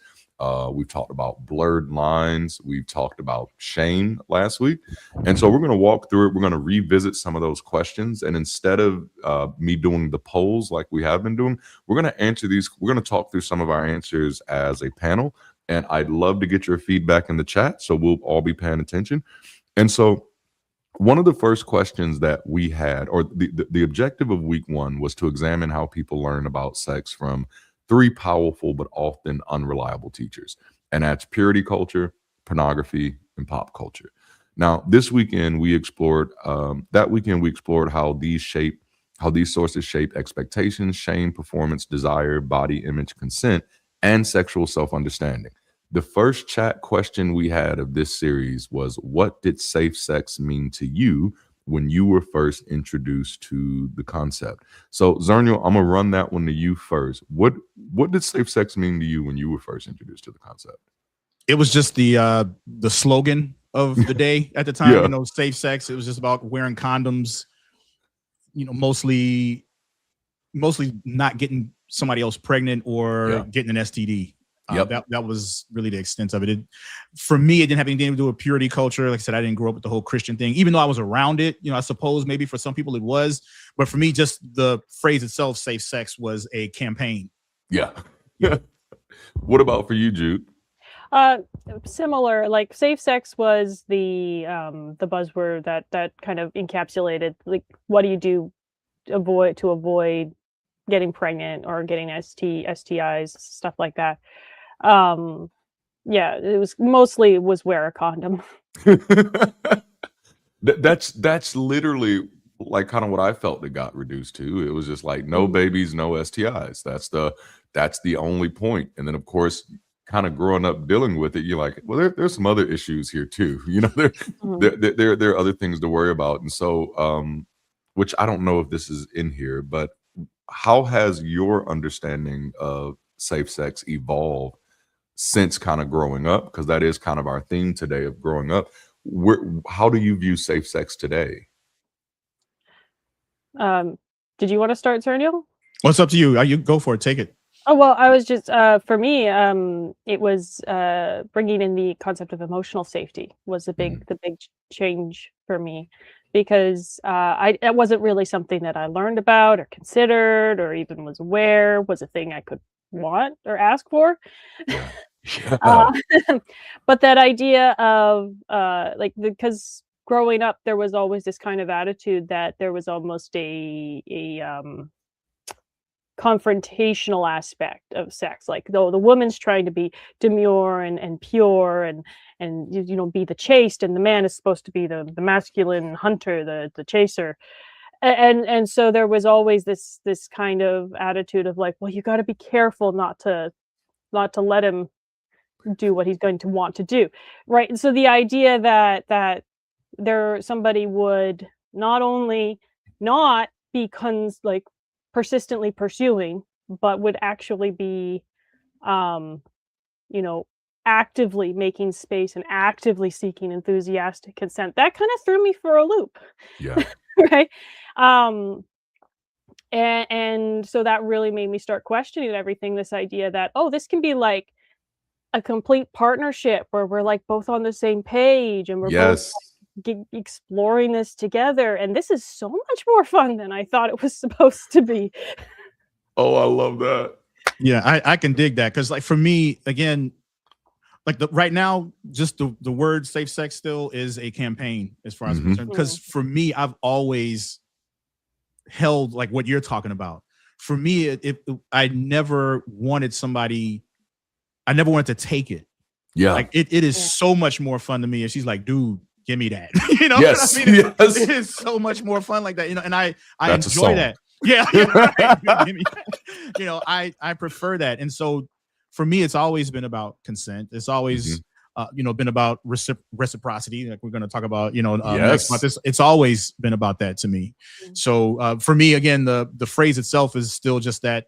We've talked about blurred lines. We've talked about shame last week. And so we're going to walk through it. We're going to revisit some of those questions. And instead of me doing the polls like we have been doing, we're going to answer these. We're going to talk through some of our answers as a panel. And I'd love to get your feedback in the chat, so we'll all be paying attention. And so one of the first questions that we had, or the objective of week 1, was to examine how people learn about sex from 3 powerful but often unreliable teachers, and that's purity culture, pornography, and pop culture. Now, this weekend we explored how these sources shape expectations, shame, performance, desire, body image, consent, and sexual self-understanding. The first chat question we had of this series was, what did safe sex mean to you when you were first introduced to the concept? So Zernial, I'm gonna run that one to you first. What did safe sex mean to you when you were first introduced to the concept? It was just the slogan of the day at the time. Yeah. You know, safe sex. It was just about wearing condoms. You know, mostly not getting somebody else pregnant or getting an STD. That was really the extent of it. For me, it didn't have anything to do with purity culture. Like I said, I didn't grow up with the whole Christian thing, even though I was around it. You know, I suppose maybe for some people it was, but for me, just the phrase itself, safe sex, was a campaign. Yeah. What about for you, Jude? Similar, like safe sex was the buzzword that kind of encapsulated, like, what do you do to avoid getting pregnant or getting STIs, stuff like that. It was mostly wear a condom. That's literally like kind of what I felt it got reduced to. It was just like, no babies, no STIs. That's the only point. And then of course, kind of growing up dealing with it, you're like, well, there's some other issues here too. You know, there are other things to worry about. And so, which I don't know if this is in here, but how has your understanding of safe sex evolved since kind of growing up? Because that is kind of our theme today of growing up. How do you view safe sex today? Did you want to start, Zernial? What's up to you? You go for it. Take it. Oh, well, I was just, for me, it was bringing in the concept of emotional safety was the big change for me, because it wasn't really something that I learned about or considered or even was aware was a thing I could want or ask for. But that idea of because growing up, there was always this kind of attitude that there was almost a confrontational aspect of sex, like though the woman's trying to be demure and pure and you know, be the chaste, and the man is supposed to be the masculine hunter, the chaser, and so there was always this kind of attitude of like, well, you got to be careful not to let him do what he's going to want to do, right? And so the idea that somebody would not only not be like persistently pursuing, but would actually be, you know, actively making space and actively seeking enthusiastic consent. That kind of threw me for a loop. Yeah. Right. And so that really made me start questioning everything. This idea that, oh, this can be like a complete partnership where we're like both on the same page and we're both exploring this together, and this is so much more fun than I thought it was supposed to be. Oh, I love that. Yeah, I can dig that, because like for me, again, like right now, just the word safe sex still is a campaign as far as I'm concerned. Because for me, I've always held like what you're talking about. For me, I never wanted to take it. Yeah, like it is so much more fun to me. And she's like, dude, give me that. You know, yes, what I mean? It is so much more fun like that. You know, and I enjoy that. Yeah, right. You know, I prefer that. And so for me, it's always been about consent. It's always been about reciprocity. Like we're going to talk about, Yes. next month. It's always been about that to me. So for me, again, the phrase itself is still just that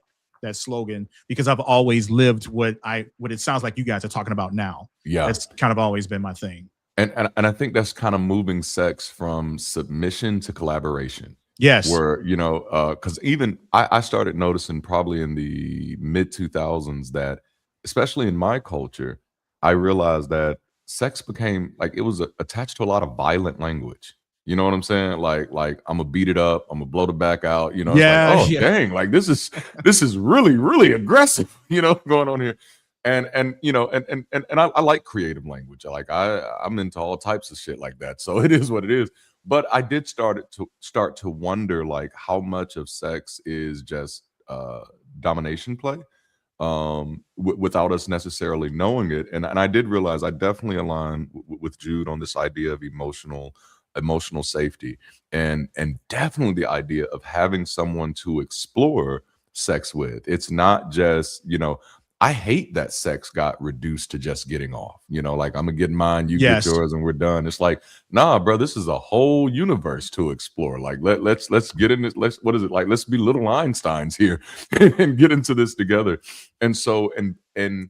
slogan, because I've always lived what it sounds like you guys are talking about now. Yeah. That's kind of always been my thing. And I think that's kind of moving sex from submission to collaboration. Yes. Where, because even I started noticing probably in the mid 2000s that, especially in my culture, I realized that sex became like, it was attached to a lot of violent language. You know what I'm saying? Like I'm gonna beat it up, I'm gonna blow the back out. It's like, dang, like this is really, really aggressive, going on here. And I like creative language. Like I'm into all types of shit like that. So it is what it is. But I did start to wonder, like, how much of sex is just domination play, without us necessarily knowing it. And I did realize I definitely align with Jude on this idea of emotional safety, and definitely the idea of having someone to explore sex with. It's not just, I hate that sex got reduced to just getting off, like I'm gonna get mine, you Yes. get yours, and we're done. It's like, nah, bro, this is a whole universe to explore. Like let's get in this. Let's be little Einsteins here and get into this together. And so, and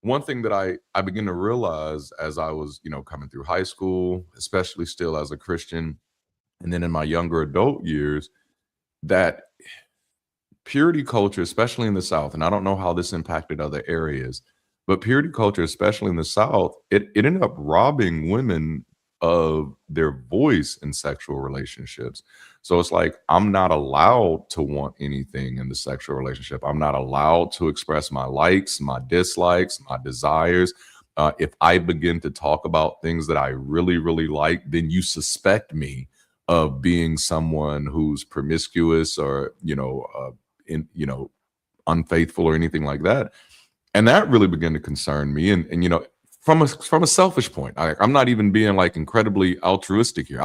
one thing that I began to realize as I was, coming through high school, especially still as a Christian, and then in my younger adult years, that purity culture, especially in the South, and I don't know how this impacted other areas, but purity culture, especially in the South, it ended up robbing women of their voice in sexual relationships. So it's like, I'm not allowed to want anything in the sexual relationship. I'm not allowed to express my likes, my dislikes, my desires. If I begin to talk about things that I really, really like, then you suspect me of being someone who's promiscuous or, unfaithful or anything like that. And that really began to concern me. And from a selfish point, I'm not even being like incredibly altruistic here.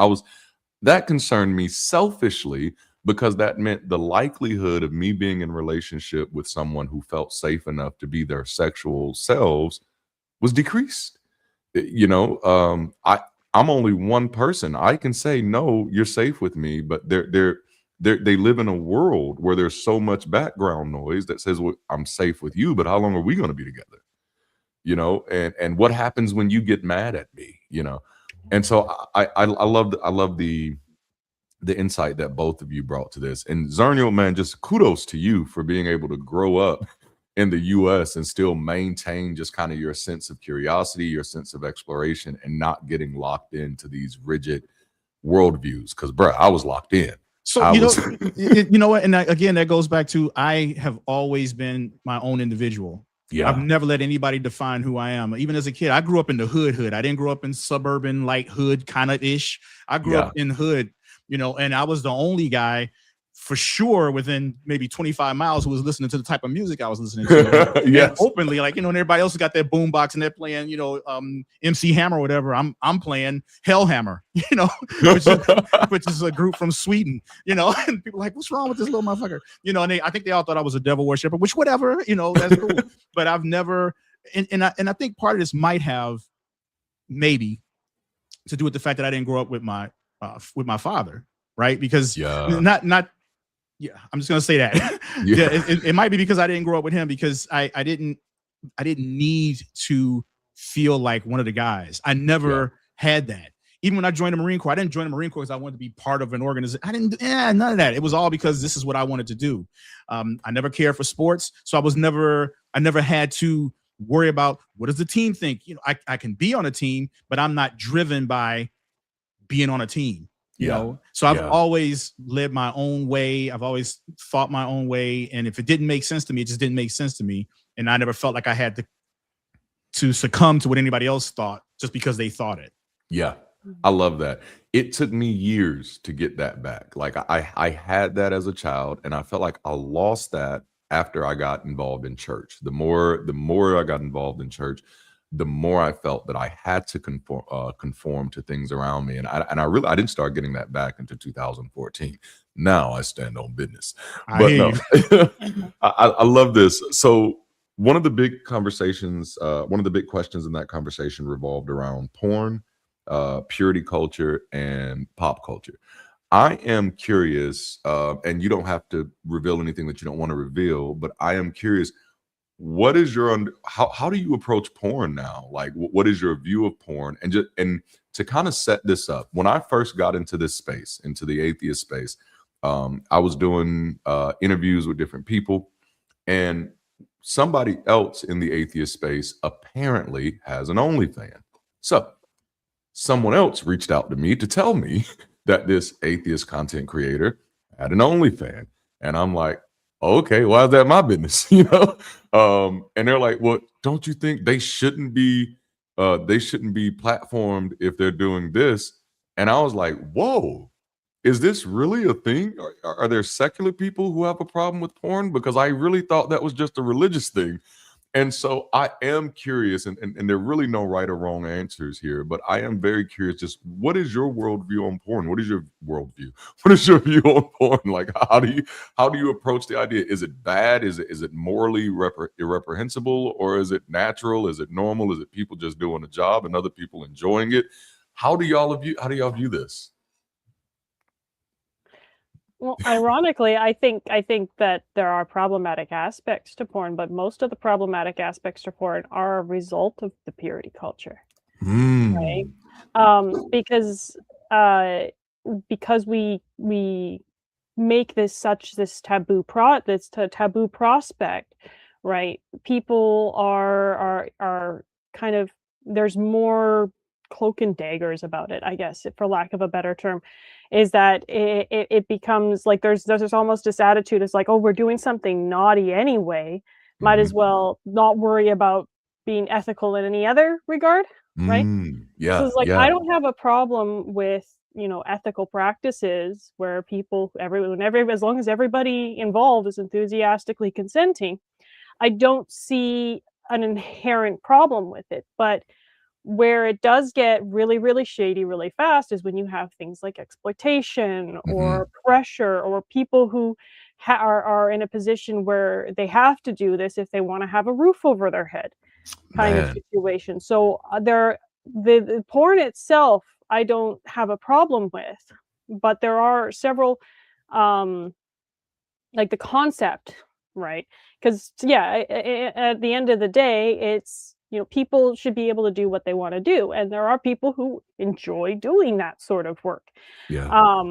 That concerned me selfishly, because that meant the likelihood of me being in relationship with someone who felt safe enough to be their sexual selves was decreased. I'm only one person. I can say, no, you're safe with me, but they live in a world where there's so much background noise that says, well, I'm safe with you, but how long are we going to be together? And what happens when you get mad at me, And so I love the insight that both of you brought to this. And Zernial, man, just kudos to you for being able to grow up in the US and still maintain just kind of your sense of curiosity, your sense of exploration, and not getting locked into these rigid worldviews. Because, bro, I was locked in. So, you know what? And again, that goes back to, I have always been my own individual. Yeah. I've never let anybody define who I am. Even as a kid, I grew up in the hood. I didn't grow up in suburban, light hood kind of ish. I grew up in hood, and I was the only guy for sure within maybe 25 miles who was listening to the type of music I was listening to. Yes. Openly, like, and everybody else has got their boombox and they're playing, MC Hammer or whatever. I'm playing Hellhammer, which is a group from Sweden, and people are like, what's wrong with this little motherfucker? And I think they all thought I was a devil worshiper, which whatever, that's cool. But I've never, and I think part of this might have maybe to do with the fact that I didn't grow up with my father, right? Because I'm just gonna say that. It might be because I didn't grow up with him, because I didn't need to feel like one of the guys. I never had that. Even when I joined the Marine Corps, I didn't join the Marine Corps because I wanted to be part of an organization. I didn't, none of that. It was all because this is what I wanted to do. I never cared for sports, so I never had to worry about what does the team think. I can be on a team, but I'm not driven by being on a team. So I've always lived my own way. I've always thought my own way. And if it didn't make sense to me, it just didn't make sense to me. And I never felt like I had to succumb to what anybody else thought just because they thought it. Yeah, I love that. It took me years to get that back. Like I had that as a child, and I felt like I lost that after I got involved in church. The more I got involved in church, the more I felt that I had to conform to things around me. And I didn't start getting that back until 2014. Now I stand on business. I love this. So one of the big conversations, one of the big questions in that conversation revolved around porn, purity culture, and pop culture. I am curious, and you don't have to reveal anything that you don't want to reveal, but I am curious, what is your how do you approach porn now? Like, what is your view of porn? And to kind of set this up, when I first got into this space, into the atheist space, I was doing interviews with different people, and somebody else in the atheist space apparently has an OnlyFans. So someone else reached out to me to tell me that this atheist content creator had an OnlyFans. And I'm like, okay, why is that my business? You know? And they're like, well, don't you think they shouldn't be platformed if they're doing this? And I was like, whoa, is this really a thing? Are there secular people who have a problem with porn? Because I really thought that was just a religious thing. And so I am curious, and there are really no right or wrong answers here, but I am very curious, just what is your worldview on porn? What is your worldview? What is your view on porn? Like, how do you approach the idea? Is it bad? Is it morally irreprehensible? Or is it natural? Is it normal? Is it people just doing a job and other people enjoying it? How do y'all view this? Well, ironically, I think that there are problematic aspects to porn, but most of the problematic aspects to porn are a result of the purity culture, right? Because we make this taboo prospect, right? People are kind of, there's more cloak and daggers about it, I guess, for lack of a better term, is that it becomes like there's almost this attitude. It's like, oh, we're doing something naughty anyway, might as well not worry about being ethical in any other regard, right? Yeah. So it's like, I don't have a problem with, ethical practices where as long as everybody involved is enthusiastically consenting. I don't see an inherent problem with it, but where it does get really, really shady really fast is when you have things like exploitation or pressure, or people who are in a position where they have to do this if they want to have a roof over their head kind of situation. So the porn itself, I don't have a problem with, but there are several, like the concept, right? Because at the end of the day, it's, people should be able to do what they want to do. And there are people who enjoy doing that sort of work. Yeah.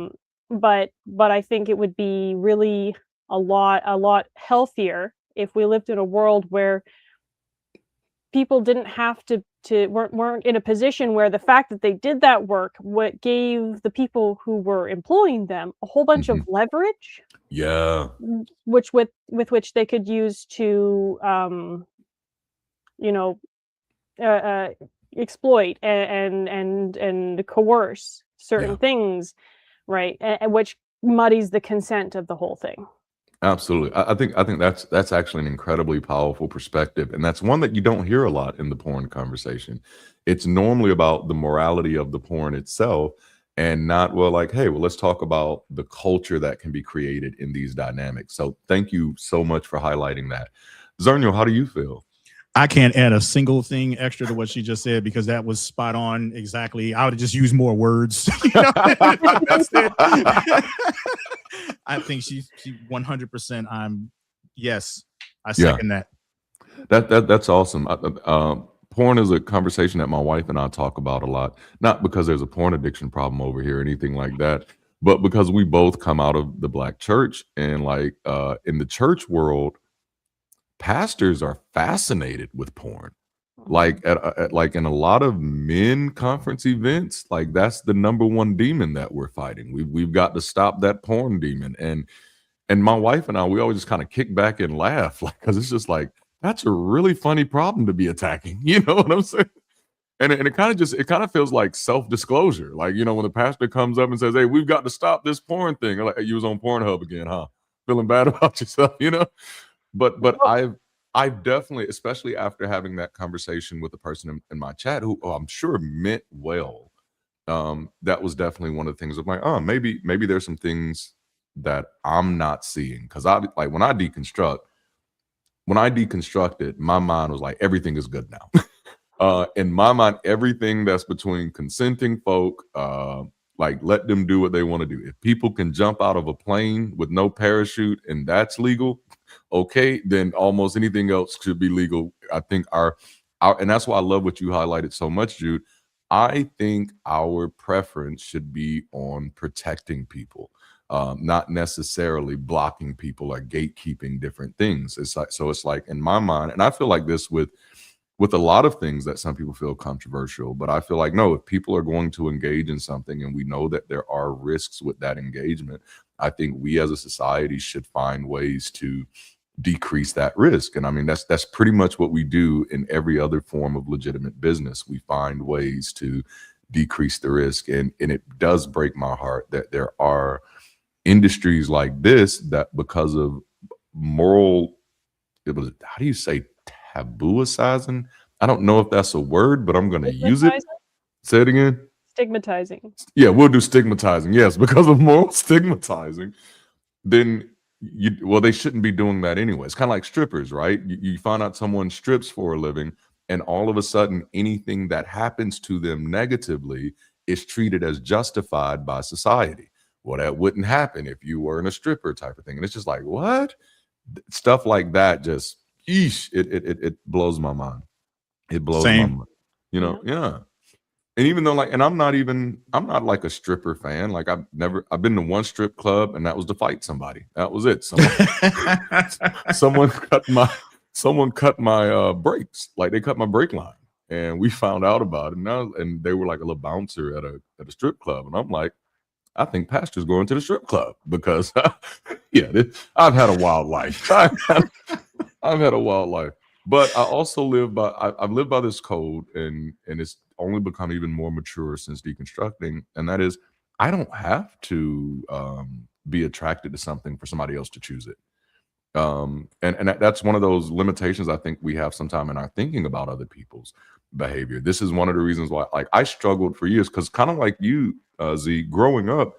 But I think it would be really a lot healthier if we lived in a world where people didn't have to weren't in a position where the fact that they did that work what gave the people who were employing them a whole bunch of leverage. Yeah. With which they could use to exploit and coerce certain things, right? And which muddies the consent of the whole thing. Absolutely. I think that's actually an incredibly powerful perspective. And that's one that you don't hear a lot in the porn conversation. It's normally about the morality of the porn itself, and not, let's talk about the culture that can be created in these dynamics. So thank you so much for highlighting that. Zernial, how do you feel? I can't add a single thing extra to what she just said, because that was spot on. Exactly. I would just use more words. That's it. I think she 100%. Yes, I second that. That's awesome. Porn is a conversation that my wife and I talk about a lot, not because there's a porn addiction problem over here or anything like that, but because we both come out of the Black church, and in the church world, pastors are fascinated with porn. Like in a lot of men conference events, like that's the number one demon that we're fighting. We've got to stop that porn demon. And my wife and I, we always just kind of kick back and laugh, because it's just like, that's a really funny problem to be attacking. You know what I'm saying? And it kind of feels like self-disclosure. Like, when the pastor comes up and says, hey, we've got to stop this porn thing. Like, you was on Pornhub again, huh? Feeling bad about yourself, But I've definitely, especially after having that conversation with the person in my chat who I'm sure meant well, that was definitely one of the things of like, maybe there's some things that I'm not seeing. Because when I deconstruct, when I deconstructed, my mind was like, everything is good now. In my mind, everything that's between consenting folk, like let them do what they want to do. If people can jump out of a plane with no parachute and that's legal, okay, then almost anything else should be legal. I think and that's why I love what you highlighted so much, Jude. I think our preference should be on protecting people, not necessarily blocking people or gatekeeping different things. It's like in my mind, and I feel like this with a lot of things that some people feel controversial, but I feel like, no, if people are going to engage in something and we know that there are risks with that engagement, I think we as a society should find ways to decrease that risk. And I mean, that's pretty much what we do in every other form of legitimate business. We find ways to decrease the risk. And it does break my heart that there are industries like this that, because of moral, how do you say, tabooicizing? I don't know if that's a word, but I'm going to use it. Say it again. Stigmatizing. Yeah, we'll do stigmatizing. Yes, because of moral stigmatizing, then they shouldn't be doing that anyway. It's kind of like strippers, right? You find out someone strips for a living, and all of a sudden anything that happens to them negatively is treated as justified by society. Well, that wouldn't happen if you weren't a stripper, type of thing. And it's just like, what? Stuff like that just, it blows my mind. It blows my mind. You know, yeah. And even though, like, and I'm not like a stripper fan. Like, I've been to one strip club, and that was to fight somebody. That was it. Someone cut my brakes. Like, they cut my brake line, and we found out about it. And they were like a little bouncer at a strip club, and I'm like, I think Pastor's going to the strip club because, I've had a wild life. I've had a wild life. But I also I've lived by this code, and it's only become even more mature since deconstructing. And that is, I don't have to be attracted to something for somebody else to choose it. And that's one of those limitations I think we have sometime in our thinking about other people's behavior. This is one of the reasons why, like, I struggled for years, because kind of like you, Z, growing up,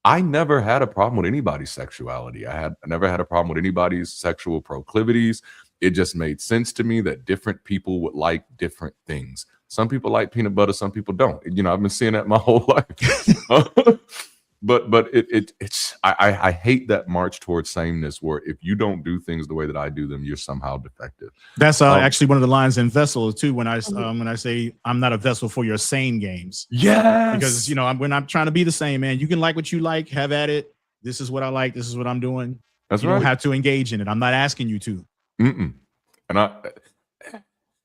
I never had a problem with anybody's sexuality. I never had a problem with anybody's sexual proclivities. It just made sense to me that different people would like different things. Some people like peanut butter, some people don't. You know, I've been seeing that my whole life. But I hate that march towards sameness, where if you don't do things the way that I do them, you're somehow defective. That's actually one of the lines in Vessel too. When I say I'm not a vessel for your sane games. Yes. Because when I'm trying to be the same, man, you can like what you like, have at it. This is what I like. This is what I'm doing. That's you right. don't have to engage in it. I'm not asking you to. And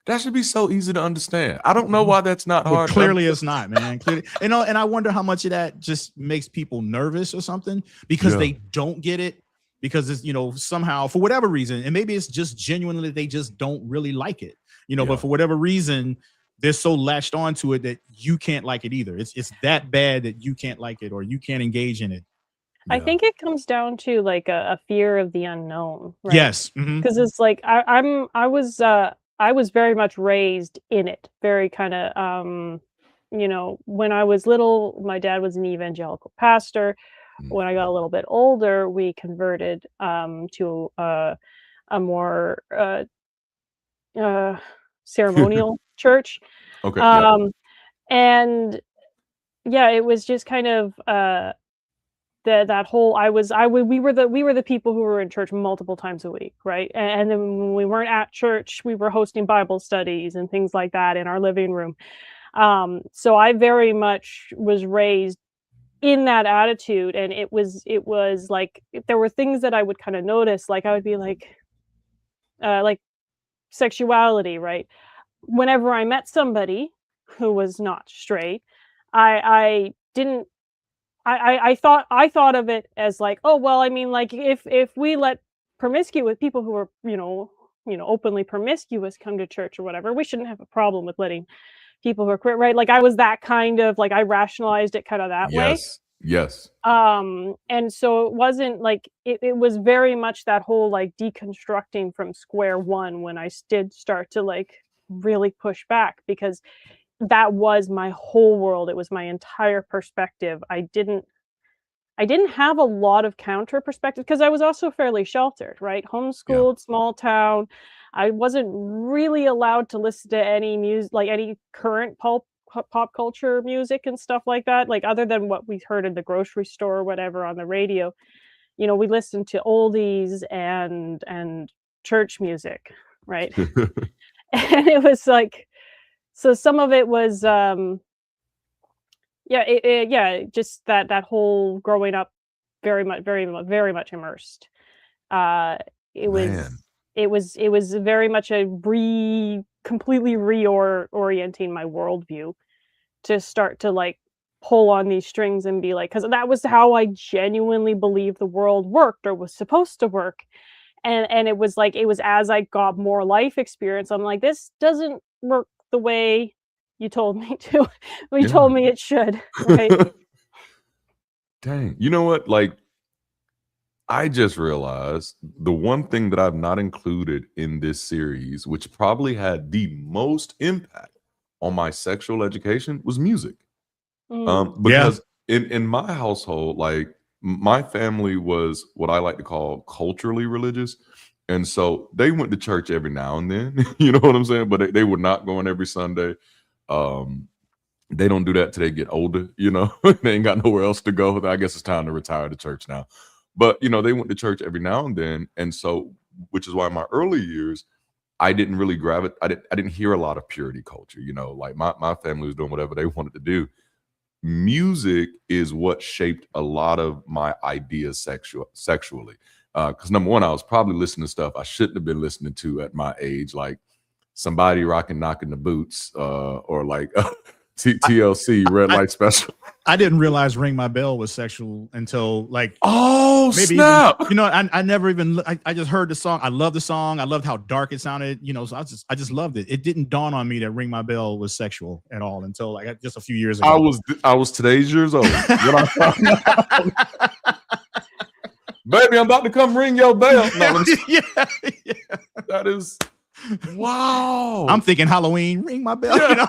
that should be so easy to understand. I don't know why that's not hard. Clearly it's not, man. Clearly, and I wonder how much of that just makes people nervous or something, because they don't get it, because it's, somehow, for whatever reason, and maybe it's just genuinely they just don't really like it, but for whatever reason, they're so latched onto it that you can't like it either. It's that bad that you can't like it or you can't engage in it. I think it comes down to like a fear of the unknown, right? Yes. Because it's like I was very much raised in it, very kind of when I was little, my dad was an evangelical pastor. When I got a little bit older, we converted to a more ceremonial church. Okay. And it was just kind of that whole we were the people who were in church multiple times a week, right? And then when we weren't at church, we were hosting Bible studies and things like that in our living room. So I very much was raised in that attitude, and it was like, if there were things that I would kind of notice, like I would be like sexuality, right? Whenever I met somebody who was not straight, I thought of it as like, oh, well, I mean, like, if we let promiscuous people who are, openly promiscuous come to church or whatever, we shouldn't have a problem with letting people who are queer, right? Like, I was that kind of, like, I rationalized it kind of that way. Yes. And so it wasn't like, it was very much that whole, like, deconstructing from square one when I did start to, like, really push back, because that was my whole world. It was my entire perspective. I didn't I didn't have a lot of counter perspective because I was also fairly sheltered, right? Homeschooled, small town. I wasn't really allowed to listen to any music, like any current pop culture music and stuff like that, like other than what we heard in the grocery store or whatever on the radio. You know, we listened to oldies and church music, right? And it was like, so some of it was just that whole growing up very much immersed. It was Man. it was very much a completely reorienting my worldview to start to like pull on these strings and be like, because that was how I genuinely believed the world worked or was supposed to work. And it was as I got more life experience, I'm like, this doesn't work the way you told me to. You told me it should, right? Dang. You know what? Like, I just realized the one thing that I've not included in this series, which probably had the most impact on my sexual education, was music. Because in my household, like, my family was what I like to call culturally religious. And so they went to church every now and then, you know what I'm saying? But they were not going every Sunday. They don't do that till they get older, you know. They ain't got nowhere else to go. I guess it's time to retire to church now. But, you know, they went to church every now and then. And so, which is why in my early years, I didn't really gravitate. I didn't hear a lot of purity culture, you know, like my family was doing whatever they wanted to do. Music is what shaped a lot of my ideas sexually. Because number one, I was probably listening to stuff I shouldn't have been listening to at my age, like Somebody Rockin' Knockin' the Boots, or like TLC Red Light Special. I didn't realize Ring My Bell was sexual until like, maybe snap. Even, you know, I never even, I just heard the song. I love the song. I loved how dark it sounded, you know, so I just loved it. It didn't dawn on me that Ring My Bell was sexual at all until like just a few years ago. I was today's years old. Baby, I'm about to come ring your bell. No, that is, wow. I'm thinking Halloween, ring my bell. You know?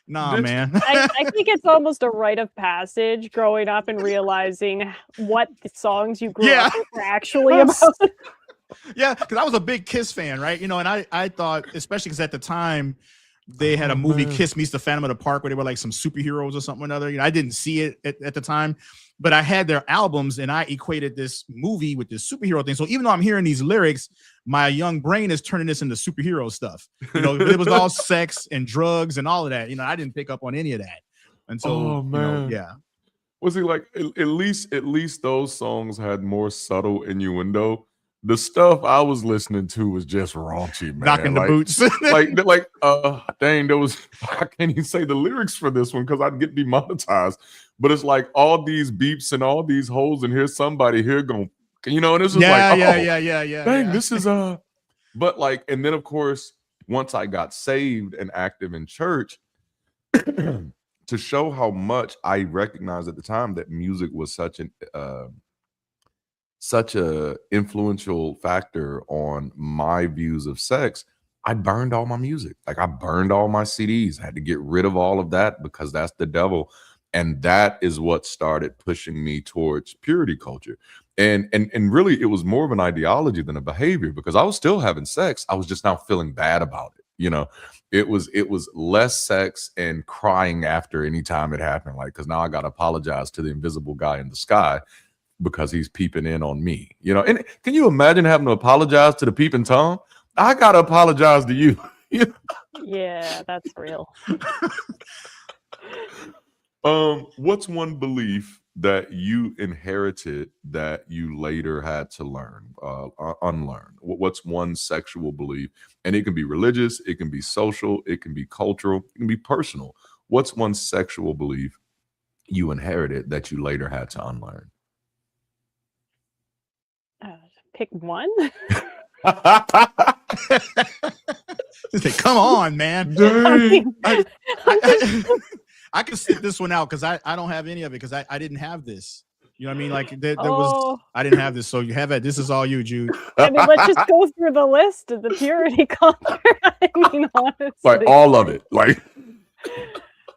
Nah, man. I think it's almost a rite of passage growing up and realizing what the songs you grew up with were actually about. Yeah, because I was a big Kiss fan, right? You know, and I thought, especially because at the time they had a movie, Kiss Meets the Phantom of the Park, where they were like some superheroes or something or another. You know, I didn't see it at the time, but I had their albums and I equated this movie with this superhero thing. So even though I'm hearing these lyrics, my young brain is turning this into superhero stuff. You know, it was all sex and drugs and all of that. You know, I didn't pick up on any of that. And so, man. You know, yeah. Was he like, at least those songs had more subtle innuendo. The stuff I was listening to was just raunchy, man. Knocking the boots. Dang, there was, I can't even say the lyrics for this one because I'd get demonetized. But it's like all these beeps and all these holes, and here's somebody here going, you know, and this is yeah. Dang, this is but like, and then of course, once I got saved and active in church, to show how much I recognized at the time that music was such a influential factor on my views of sex, I burned all my music. Like I burned all my CDs. I had to get rid of all of that because that's the devil. And that is what started pushing me towards purity culture. And really it was more of an ideology than a behavior, because I was still having sex. I was just now feeling bad about it. You know, it was less sex and crying after any time it happened. Like, because now I got to apologize to the invisible guy in the sky because he's peeping in on me, you know. And can you imagine having to apologize to the peeping Tom? I gotta apologize to you. Yeah, that's real. What's one belief that you inherited that you later had to learn, unlearn? What's one sexual belief? And it can be religious, it can be social, it can be cultural, it can be personal. What's one sexual belief you inherited that you later had to unlearn? Pick one. Come on, man. Dang. I can sit this one out because I don't have any of it because I didn't have this. You know what I mean? Like there was, I didn't have this. So you have it. This is all you, Jude. I mean, let's just go through the list of the purity culture. I mean, honestly, like all of it. Like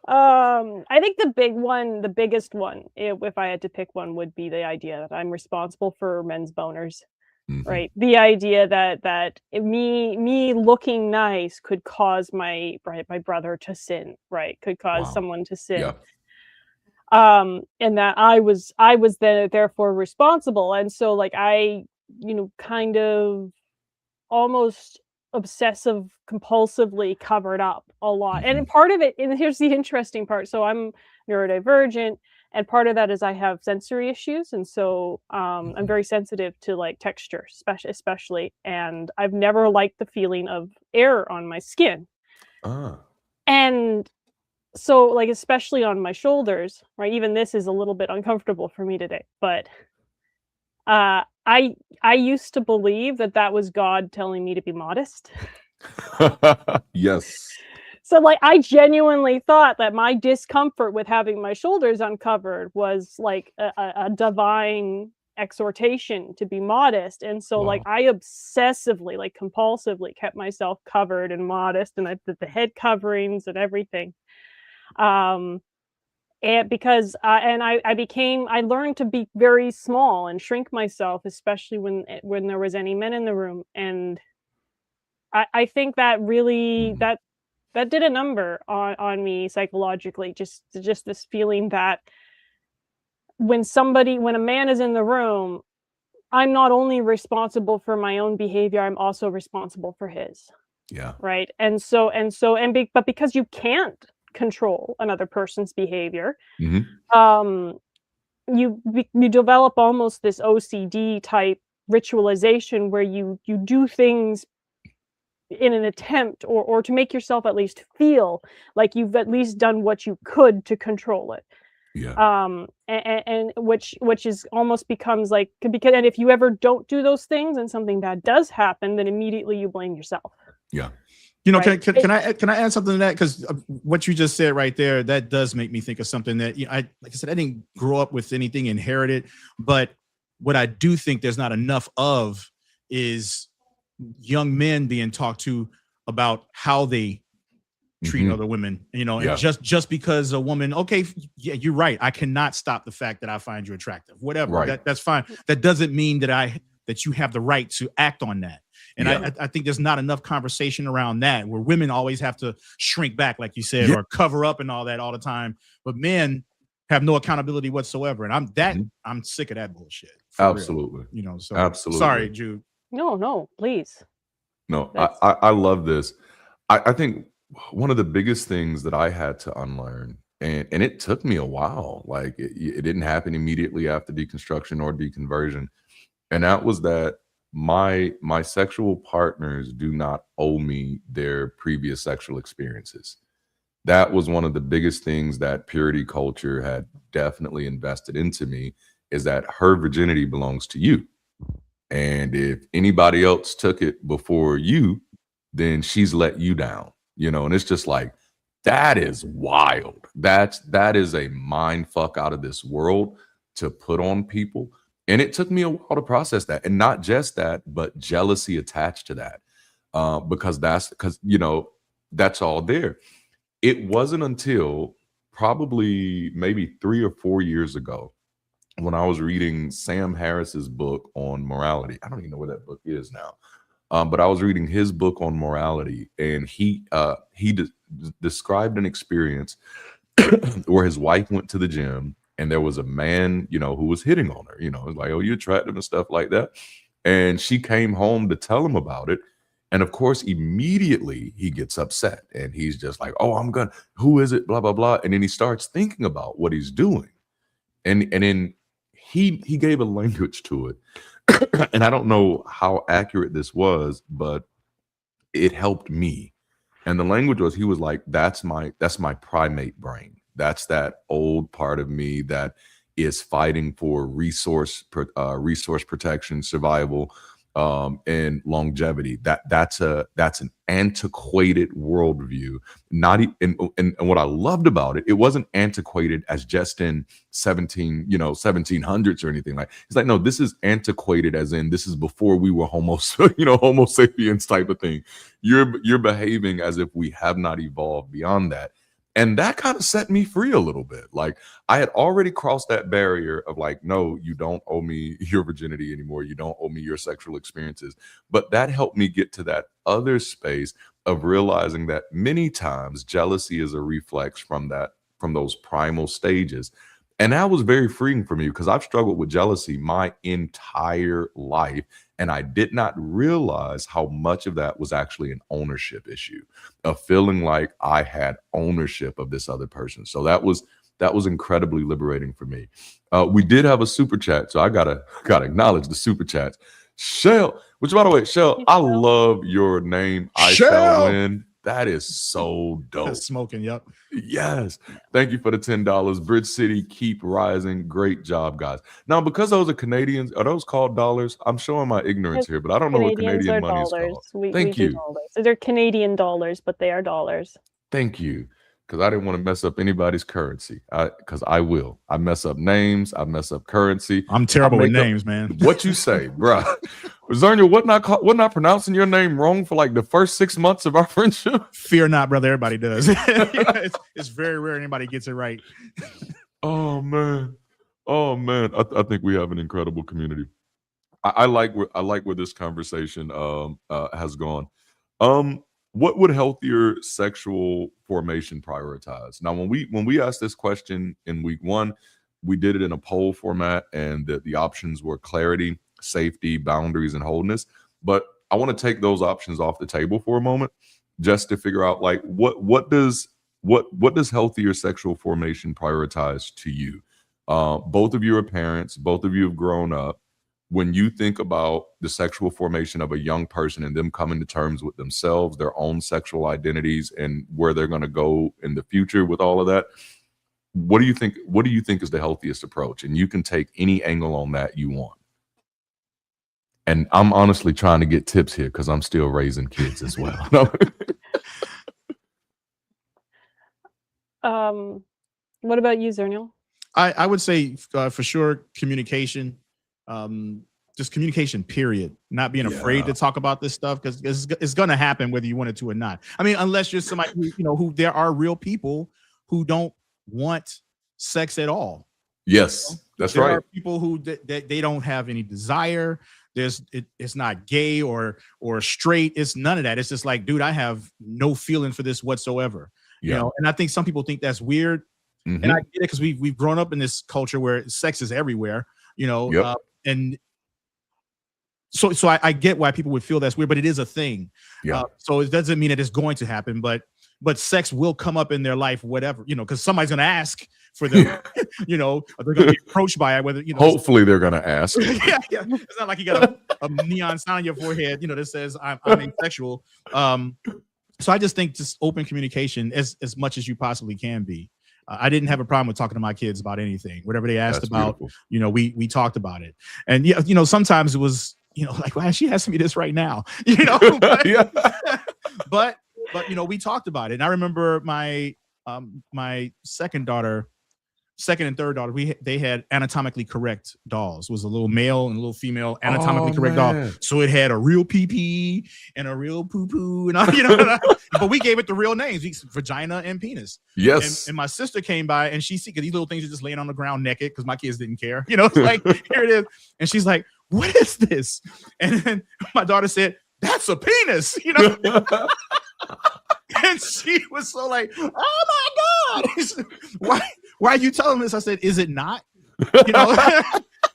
I think the biggest one, if I had to pick one, would be the idea that I'm responsible for men's boners. Right. The idea that me looking nice could cause my brother to sin, right? Could cause someone to sin. And that I was therefore responsible. And so like I, kind of almost obsessive compulsively covered up a lot. And part of it, and here's the interesting part. So I'm neurodivergent, and part of that is I have sensory issues, and so I'm very sensitive to like texture, especially, and I've never liked the feeling of air on my skin. And so like especially on my shoulders, right? Even this is a little bit uncomfortable for me today, but I used to believe that was God telling me to be modest. Yes. So like I genuinely thought that my discomfort with having my shoulders uncovered was like a divine exhortation to be modest. And so like I obsessively, like compulsively kept myself covered and modest, and I did the head coverings and everything. And because I learned to be very small and shrink myself, especially when there was any men in the room. And I think that really that did a number on me psychologically, just this feeling that when a man is in the room, I'm not only responsible for my own behavior, I'm also responsible for his. Yeah. Right. But because you can't control another person's behavior, you develop almost this OCD type ritualization where you do things in an attempt or to make yourself at least feel like you've at least done what you could to control it. And which is almost becomes like, because, and if you ever don't do those things and something bad does happen, then immediately you blame yourself. Right? Can I add something to that? Because what you just said right there, that does make me think of something that, like I said, I didn't grow up with anything inherited, but what I do think there's not enough of is young men being talked to about how they treat other women, and just because a woman, okay, yeah, you're right, I cannot stop the fact that I find you attractive, whatever, that's fine. That doesn't mean that you have the right to act on that. And I think there's not enough conversation around that, where women always have to shrink back, like you said, or cover up and all that all the time. But men have no accountability whatsoever. And I'm sick of that bullshit. Absolutely. Real. So absolutely. Sorry, Jude. No, please. No, I love this. I think one of the biggest things that I had to unlearn, and it took me a while, like it didn't happen immediately after deconstruction or deconversion. And that was that my sexual partners do not owe me their previous sexual experiences. That was one of the biggest things that purity culture had definitely invested into me, is that her virginity belongs to you. And if anybody else took it before you, then she's let you down, and it's just like, that is wild. That is a mind fuck out of this world to put on people. And it took me a while to process that. And not just that, but jealousy attached to that. Because that's all there. It wasn't until probably maybe 3 or 4 years ago, when I was reading Sam Harris's book on morality. I don't even know where that book is now. But I was reading his book on morality, and he described an experience where his wife went to the gym, and there was a man, who was hitting on her, like, oh, you're attractive and stuff like that. And she came home to tell him about it. And of course, immediately he gets upset, and he's just like, oh, who is it? Blah, blah, blah. And then he starts thinking about what he's doing. And then he gave a language to it. And I don't know how accurate this was, but it helped me. And the language was, he was like, that's my primate brain. That's that old part of me that is fighting for resource protection, survival, and longevity. That's an antiquated worldview. And what I loved about it, it wasn't antiquated as just in 1700s or anything like. It's like, no, this is antiquated as in this is before we were Homo sapiens type of thing. You're behaving as if we have not evolved beyond that. And that kind of set me free a little bit. Like, I had already crossed that barrier of like, no, you don't owe me your virginity anymore. You don't owe me your sexual experiences. But that helped me get to that other space of realizing that many times jealousy is a reflex from those primal stages. And that was very freeing for me because I've struggled with jealousy my entire life. And I did not realize how much of that was actually an ownership issue, of feeling like I had ownership of this other person. So that was incredibly liberating for me. We did have a super chat, so I gotta acknowledge the super chats. Shell, which by the way, Shell, I love your name. I shall win. That is so dope. That's smoking. Yep. Yes. Thank you for the $10. Bridge City, keep rising. Great job, guys. Now, because those are Canadians, are those called dollars? I'm showing my ignorance here, but I don't know what Canadian money is called. Thank you. They're Canadian dollars, but they are dollars. Thank you. Because I didn't want to mess up anybody's currency. Because I will. I mess up names. I mess up currency. I'm terrible with names, man. What you say, bro? Zernia, what not pronouncing your name wrong for like the first 6 months of our friendship? Fear not, brother. Everybody does. It's very rare anybody gets it right. Oh man. I think we have an incredible community. I like where this conversation has gone. What would healthier sexual formation prioritize? Now, when we asked this question in week 1, we did it in a poll format, and the options were clarity, safety, boundaries, and wholeness. But I want to take those options off the table for a moment, just to figure out like what does healthier sexual formation prioritize to you? Both of you are parents. Both of you have grown up. When you think about the sexual formation of a young person and them coming to terms with themselves, their own sexual identities, and where they're going to go in the future with all of that, what do you think is the healthiest approach? And you can take any angle on that you want. And I'm honestly trying to get tips here because I'm still raising kids as well. What about you, Zernial? I would say for sure communication. Just communication, period. Not being afraid to talk about this stuff, because it's going to happen whether you want it to or not. I mean, unless you're somebody who there are real people who don't want sex at all. Yes, that's right. There are people who they don't have any desire. It's not gay or straight. It's none of that. It's just like, dude, I have no feeling for this whatsoever. Yeah. And I think some people think that's weird. Mm-hmm. And I get it because we've grown up in this culture where sex is everywhere. Yep. And so I get why people would feel that's weird, but it is a thing. Yeah. So it doesn't mean that it's going to happen, but sex will come up in their life, whatever, because somebody's going to ask for them, they're going to be approached by it, whether, hopefully they're going to ask. yeah. It's not like you got a neon sign on your forehead, that says I'm asexual. So I just think just open communication as much as you possibly can be. I didn't have a problem with talking to my kids about anything, whatever they asked about. Beautiful. We talked about it, and sometimes it was, like, why is she asking me this right now? But we talked about it. And I remember my my second and third daughter, they had anatomically correct dolls. It was a little male and a little female anatomically correct doll. So it had a real pee-pee and a real poo-poo and all, but we gave it the real names, vagina and penis. Yes. And my sister came by and she see, because these little things are just laying on the ground naked because my kids didn't care. It's like, here it is. And she's like, what is this? And then my daughter said, that's a penis, And she was so like, oh my God. Why are you telling this? I said, is it not?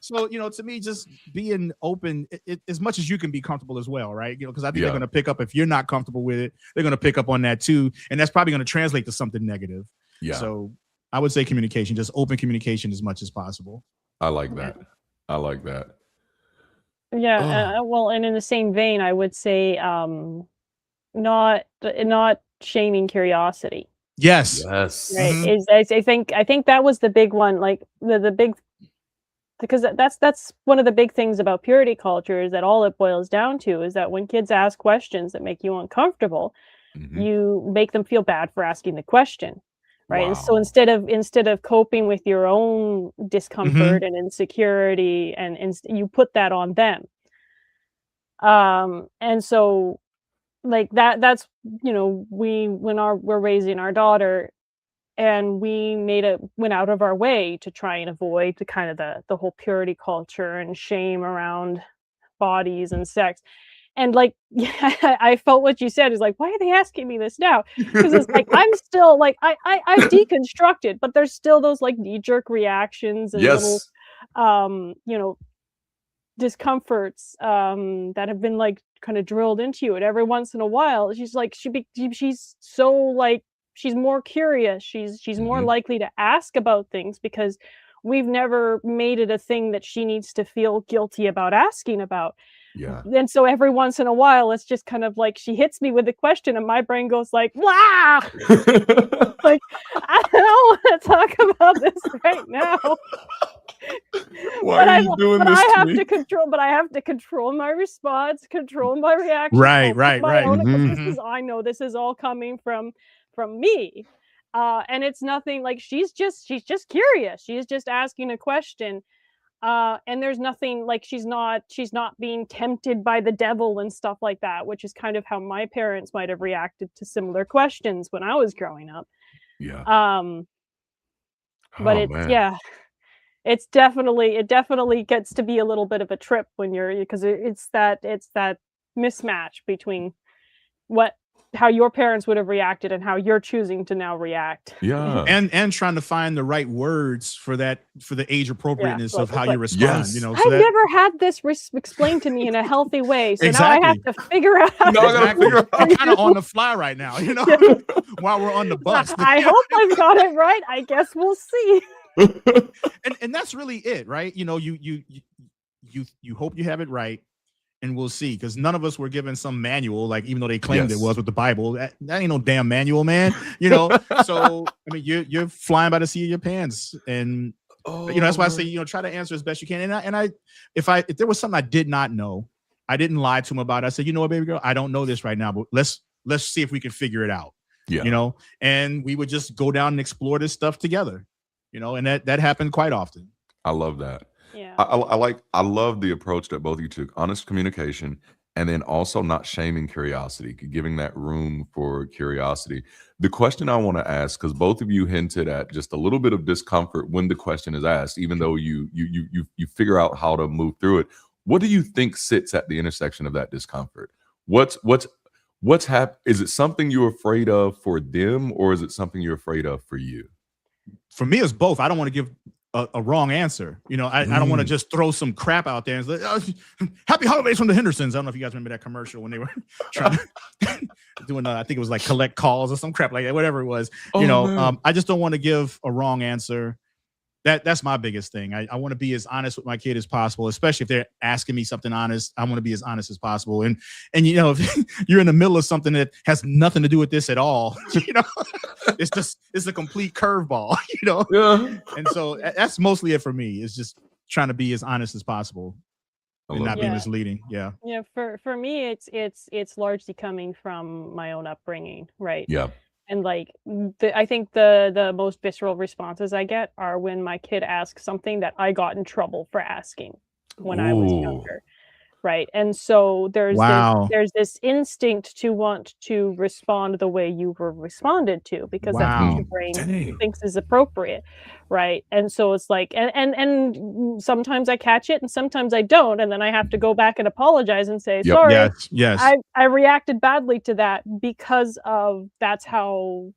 So, to me, just being open as much as you can be comfortable as well, right? Because I think they're going to pick up, if you're not comfortable with it, they're going to pick up on that too. And that's probably going to translate to something negative. Yeah. So I would say communication, just open communication as much as possible. I like that. Yeah. Well, and in the same vein, I would say not shaming curiosity. Yes. Right. Mm-hmm. I think that was the big one, like the big, because that's one of the big things about purity culture, is that all it boils down to is that when kids ask questions that make you uncomfortable, mm-hmm. you make them feel bad for asking the question. Right. Wow. And so instead of coping with your own discomfort mm-hmm. and insecurity, and you put that on them. And so like that's, when we're raising our daughter, and we went out of our way to try and avoid the kind of the whole purity culture and shame around bodies and sex. And like, I felt what you said is like, why are they asking me this now? Because it's like, I'm still like, I've deconstructed, but there's still those like knee-jerk reactions and little, you know, discomforts that have been like kind of drilled into you. And every once in a while, she's like, she's so like, she's more curious. She's more likely to ask about things because we've never made it a thing that she needs to feel guilty about asking about. Yeah. And so every once in a while, it's just kind of like she hits me with a question and my brain goes like, wow, like, I don't want to talk about this right now. Why are you doing this to me? But I have to control my response, control my reaction. Right. I know this is all coming from me. And it's nothing like she's just curious. She's just asking a question. And there's nothing like she's not being tempted by the devil and stuff like that, which is kind of how my parents might have reacted to similar questions when I was growing up. Yeah. But it definitely gets to be a little bit of a trip when because it's that mismatch between how your parents would have reacted and how you're choosing to now react. Yeah. And trying to find the right words for the age appropriateness of how you respond. Yes. You know, I've never had this explained to me in a healthy way. So Exactly. now I have to figure out how I'm kind of on the fly right now, you know, while we're on the bus. I hope I've got it right. I guess we'll see. and that's really it, right? You know, you hope you have it right. And we'll see, because none of us were given some manual, like even though they claimed it was with the Bible. That ain't no damn manual, man. You know, so I mean, you're flying by the seat of your pants, and you know that's why I say try to answer as best you can. And if there was something I did not know, I didn't lie to him about it. I said, you know what, baby girl, I don't know this right now, but let's see if we can figure it out. Yeah, you know, and we would just go down and explore this stuff together. You know, and that happened quite often. I love that. Yeah. I love the approach that both of you took: honest communication, and then also not shaming curiosity, giving that room for curiosity. The question I want to ask, because both of you hinted at just a little bit of discomfort when the question is asked, even though you figure out how to move through it. What do you think sits at the intersection of that discomfort? What's is it something you're afraid of for them, or is it something you're afraid of for you? For me, it's both. I don't want to give a wrong answer. You know, I don't want to just throw some crap out there and say, happy holidays from the Hendersons. I don't know if you guys remember that commercial when they were trying to doing, I think it was like collect calls or some crap like that, whatever it was. I just don't want to give a wrong answer. That's my biggest thing. I want to be as honest with my kid as possible, especially if they're asking me something honest. I want to be as honest as possible. And you know, if you're in the middle of something that has nothing to do with this at all, you know, it's a complete curveball, you know? Yeah. And so that's mostly it for me. It's just trying to be as honest as possible and not be misleading. Yeah. Yeah. For me, it's largely coming from my own upbringing. Right. Yeah. And like, I think the most visceral responses I get are when my kid asks something that I got in trouble for asking when I was younger. Right. And so there's this instinct to want to respond the way you were responded to, because that's what your brain thinks is appropriate. Right. And so it's like, and sometimes I catch it and sometimes I don't. And then I have to go back and apologize and say, sorry, yes. I reacted badly to that because of that's how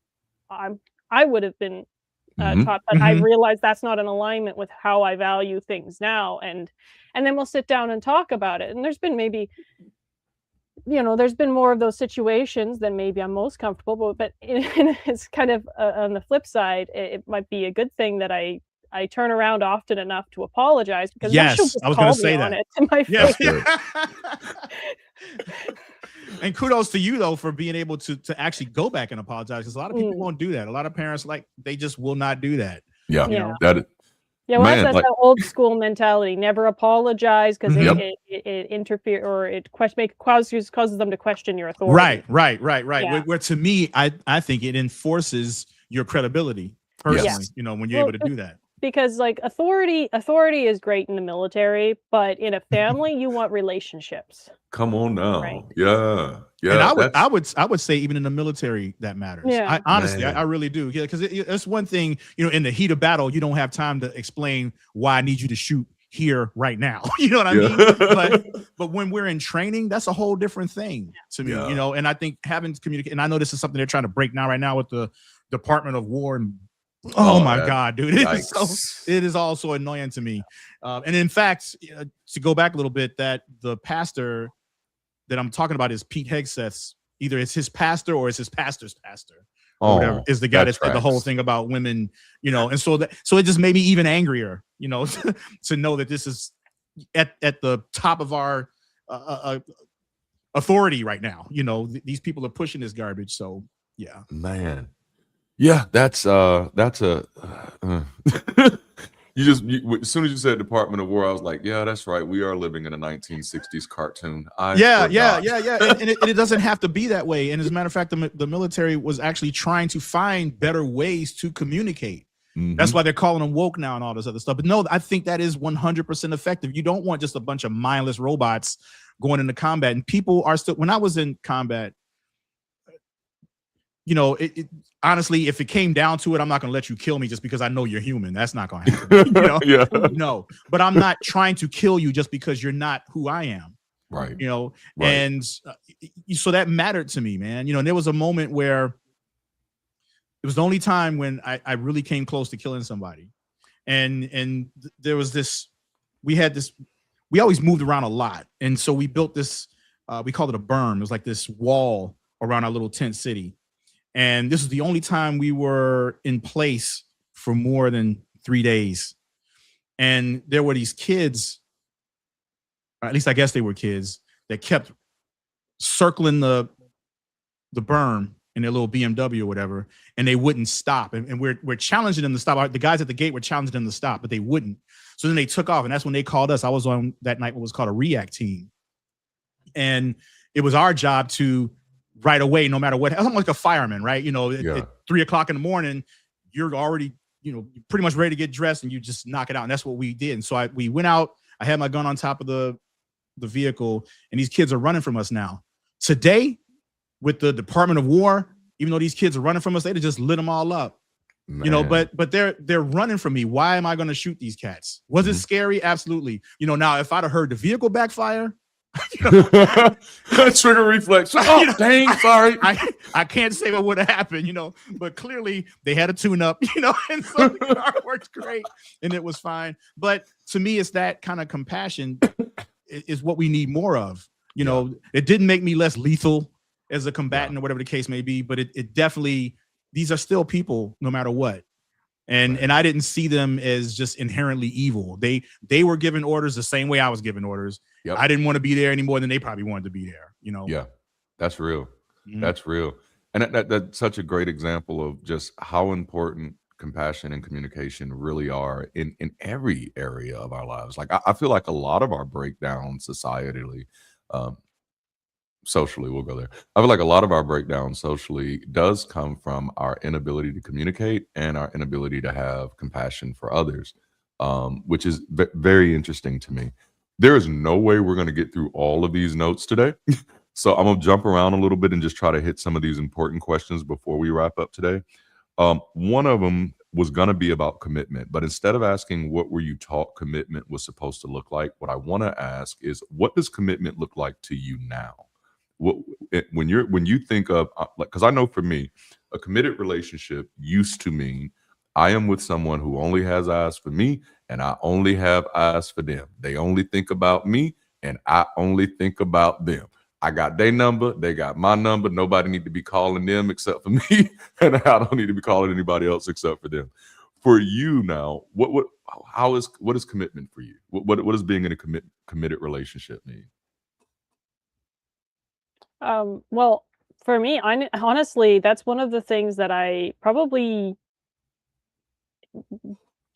I would have been taught. But I realize that's not in alignment with how I value things now. And then we'll sit down and talk about it. And there's been there's been more of those situations than maybe I'm most comfortable. But it's kind of on the flip side, it might be a good thing that I turn around often enough to apologize, because she'll just I was going to say on that it to my face. And kudos to you though for being able to actually go back and apologize, because a lot of people won't do that. A lot of parents they just will not do that. Yeah. You know? That's that old school mentality. Never apologize, because it interferes or it causes them to question your authority. Right. Yeah. Where to me, I think it enforces your credibility personally. You know, when you're able to do that. because like authority is great in the military, but in a family you want relationships. Come on now. Right. Yeah. And I would say even in the military that matters. Yeah. Honestly, I really do. Yeah, because it's one thing, in the heat of battle, you don't have time to explain why I need you to shoot here right now. You know what I mean? But when we're in training, that's a whole different thing to me. And I think having communicate, and I know this is something they're trying to break down right now with the Department of War, and oh my God, dude, it is all so annoying to me. And in fact, to go back a little bit, that the pastor that I'm talking about is Pete Hegseth's, either it's his pastor or it's his pastor's pastor. Or whatever, is the guy that said the whole thing about women, and so it just made me even angrier, to know that this is at the top of our authority right now. These people are pushing this garbage. So yeah, man, yeah, that's a as soon as you said Department of War, I was like, yeah, that's right. We are living in a 1960s cartoon. Yeah. And it doesn't have to be that way. And as a matter of fact, the military was actually trying to find better ways to communicate. Mm-hmm. That's why they're calling them woke now and all this other stuff. But no, I think that is 100% effective. You don't want just a bunch of mindless robots going into combat. And people are still, when I was in combat, honestly, if it came down to it, I'm not going to let you kill me just because I know you're human. That's not going to happen. No, but I'm not trying to kill you just because you're not who I am. Right. Right. And so that mattered to me, man. And there was a moment where it was the only time when I really came close to killing somebody. And there was we always moved around a lot. And so we built this, we called it a berm. It was like this wall around our little tent city. And this was the only time we were in place for more than 3 days. And there were these kids, or at least I guess they were kids, that kept circling the berm in their little BMW or whatever, and they wouldn't stop. And we're challenging them to stop. The guys at the gate were challenging them to stop, but they wouldn't. So then they took off, and that's when they called us. I was on that night what was called a react team. And it was our job to right away, no matter what, I'm like a fireman, right? At 3 o'clock in the morning, you're already, pretty much ready to get dressed and you just knock it out. And that's what we did. And so we went out, I had my gun on top of the vehicle, and these kids are running from us now. Today, with the Department of War, even though these kids are running from us, they'd have just lit them all up. Man. But they're running from me. Why am I going to shoot these cats? Was it scary? Absolutely. Now if I'd have heard the vehicle backfire, trigger reflex. Oh, dang, sorry. I can't say what would have happened, but clearly they had a tune-up, and so the car worked great and it was fine. But to me, it's that kind of compassion is what we need more of. It didn't make me less lethal as a combatant or whatever the case may be, but it definitely, these are still people no matter what. And I didn't see them as just inherently evil. They were given orders the same way I was given orders. Yep. I didn't want to be there any more than they probably wanted to be there. Yeah, that's real. Mm-hmm. That's real. And that's such a great example of just how important compassion and communication really are in every area of our lives. Like I feel like a lot of our breakdown societally, socially, we'll go there. I feel like a lot of our breakdown socially does come from our inability to communicate and our inability to have compassion for others, which is very interesting to me. There is no way we're going to get through all of these notes today. So I'm going to jump around a little bit and just try to hit some of these important questions before we wrap up today. One of them was going to be about commitment, but instead of asking what were you taught commitment was supposed to look like, what I want to ask is, what does commitment look like to you now? When you think of, because I know for me, a committed relationship used to mean I am with someone who only has eyes for me and I only have eyes for them. They only think about me and I only think about them. I got their number, they got my number. Nobody need to be calling them except for me, and I don't need to be calling anybody else except for them. For you now, what is commitment for you? What does being in a committed relationship mean? Well, for me, honestly, that's one of the things that I probably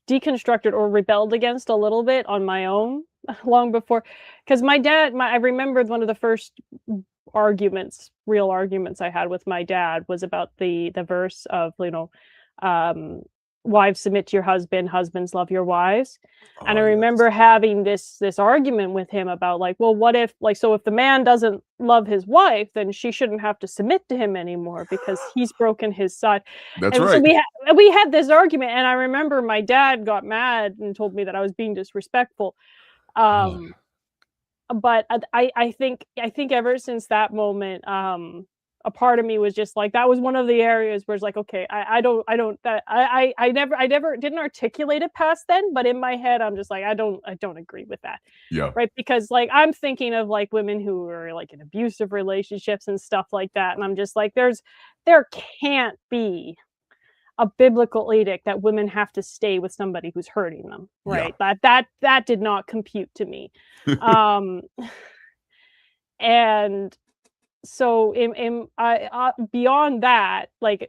deconstructed or rebelled against a little bit on my own long before, because my dad, I remembered one of the first real arguments I had with my dad was about the verse of, wives submit to your husband, husbands love your wives. And I yes. remember having this argument with him about like, well, what if like, so if the man doesn't love his wife, then she shouldn't have to submit to him anymore because he's broken his side. That's And right. so we had this argument, and I remember my dad got mad and told me that I was being disrespectful. But I think ever since that moment, a part of me was just like, that was one of the areas where it's like, okay, I never didn't articulate it past then, but in my head, I'm just like, I don't agree with that. Yeah. Right. Because like, I'm thinking of like women who are like in abusive relationships and stuff like that. And I'm just like, there can't be a biblical edict that women have to stay with somebody who's hurting them. Right. Yeah. That did not compute to me. And so beyond that, like,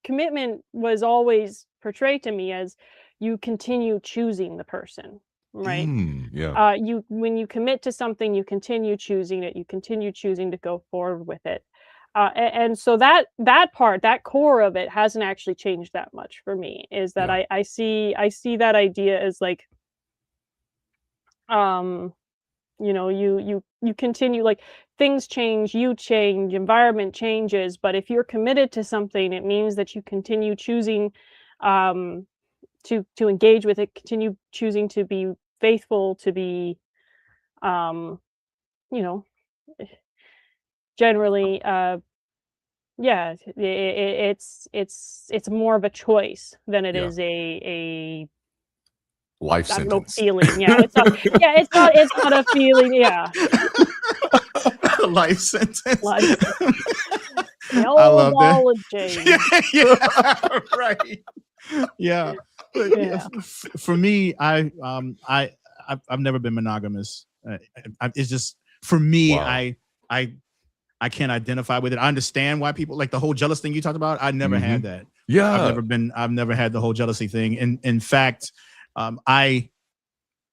commitment was always portrayed to me as you continue choosing the person, right? Yeah. When you commit to something, you continue choosing it, you continue choosing to go forward with it. And so that part, that core of it hasn't actually changed that much for me, is that I see that idea as like, you know, you continue, like, things change, you change, environment changes, but if you're committed to something, it means that you continue choosing to engage with it, continue choosing to be faithful, to be you know, generally it's more of a choice than it is a life sentence. Feeling. It's not a feeling. Life sentence. I love that. Yeah, right. Yeah. For me, I've never been monogamous. It's just, for me, wow. I can't identify with it. I understand why people like the whole jealous thing you talked about. I never had that. Yeah. I've never had the whole jealousy thing. And in fact, I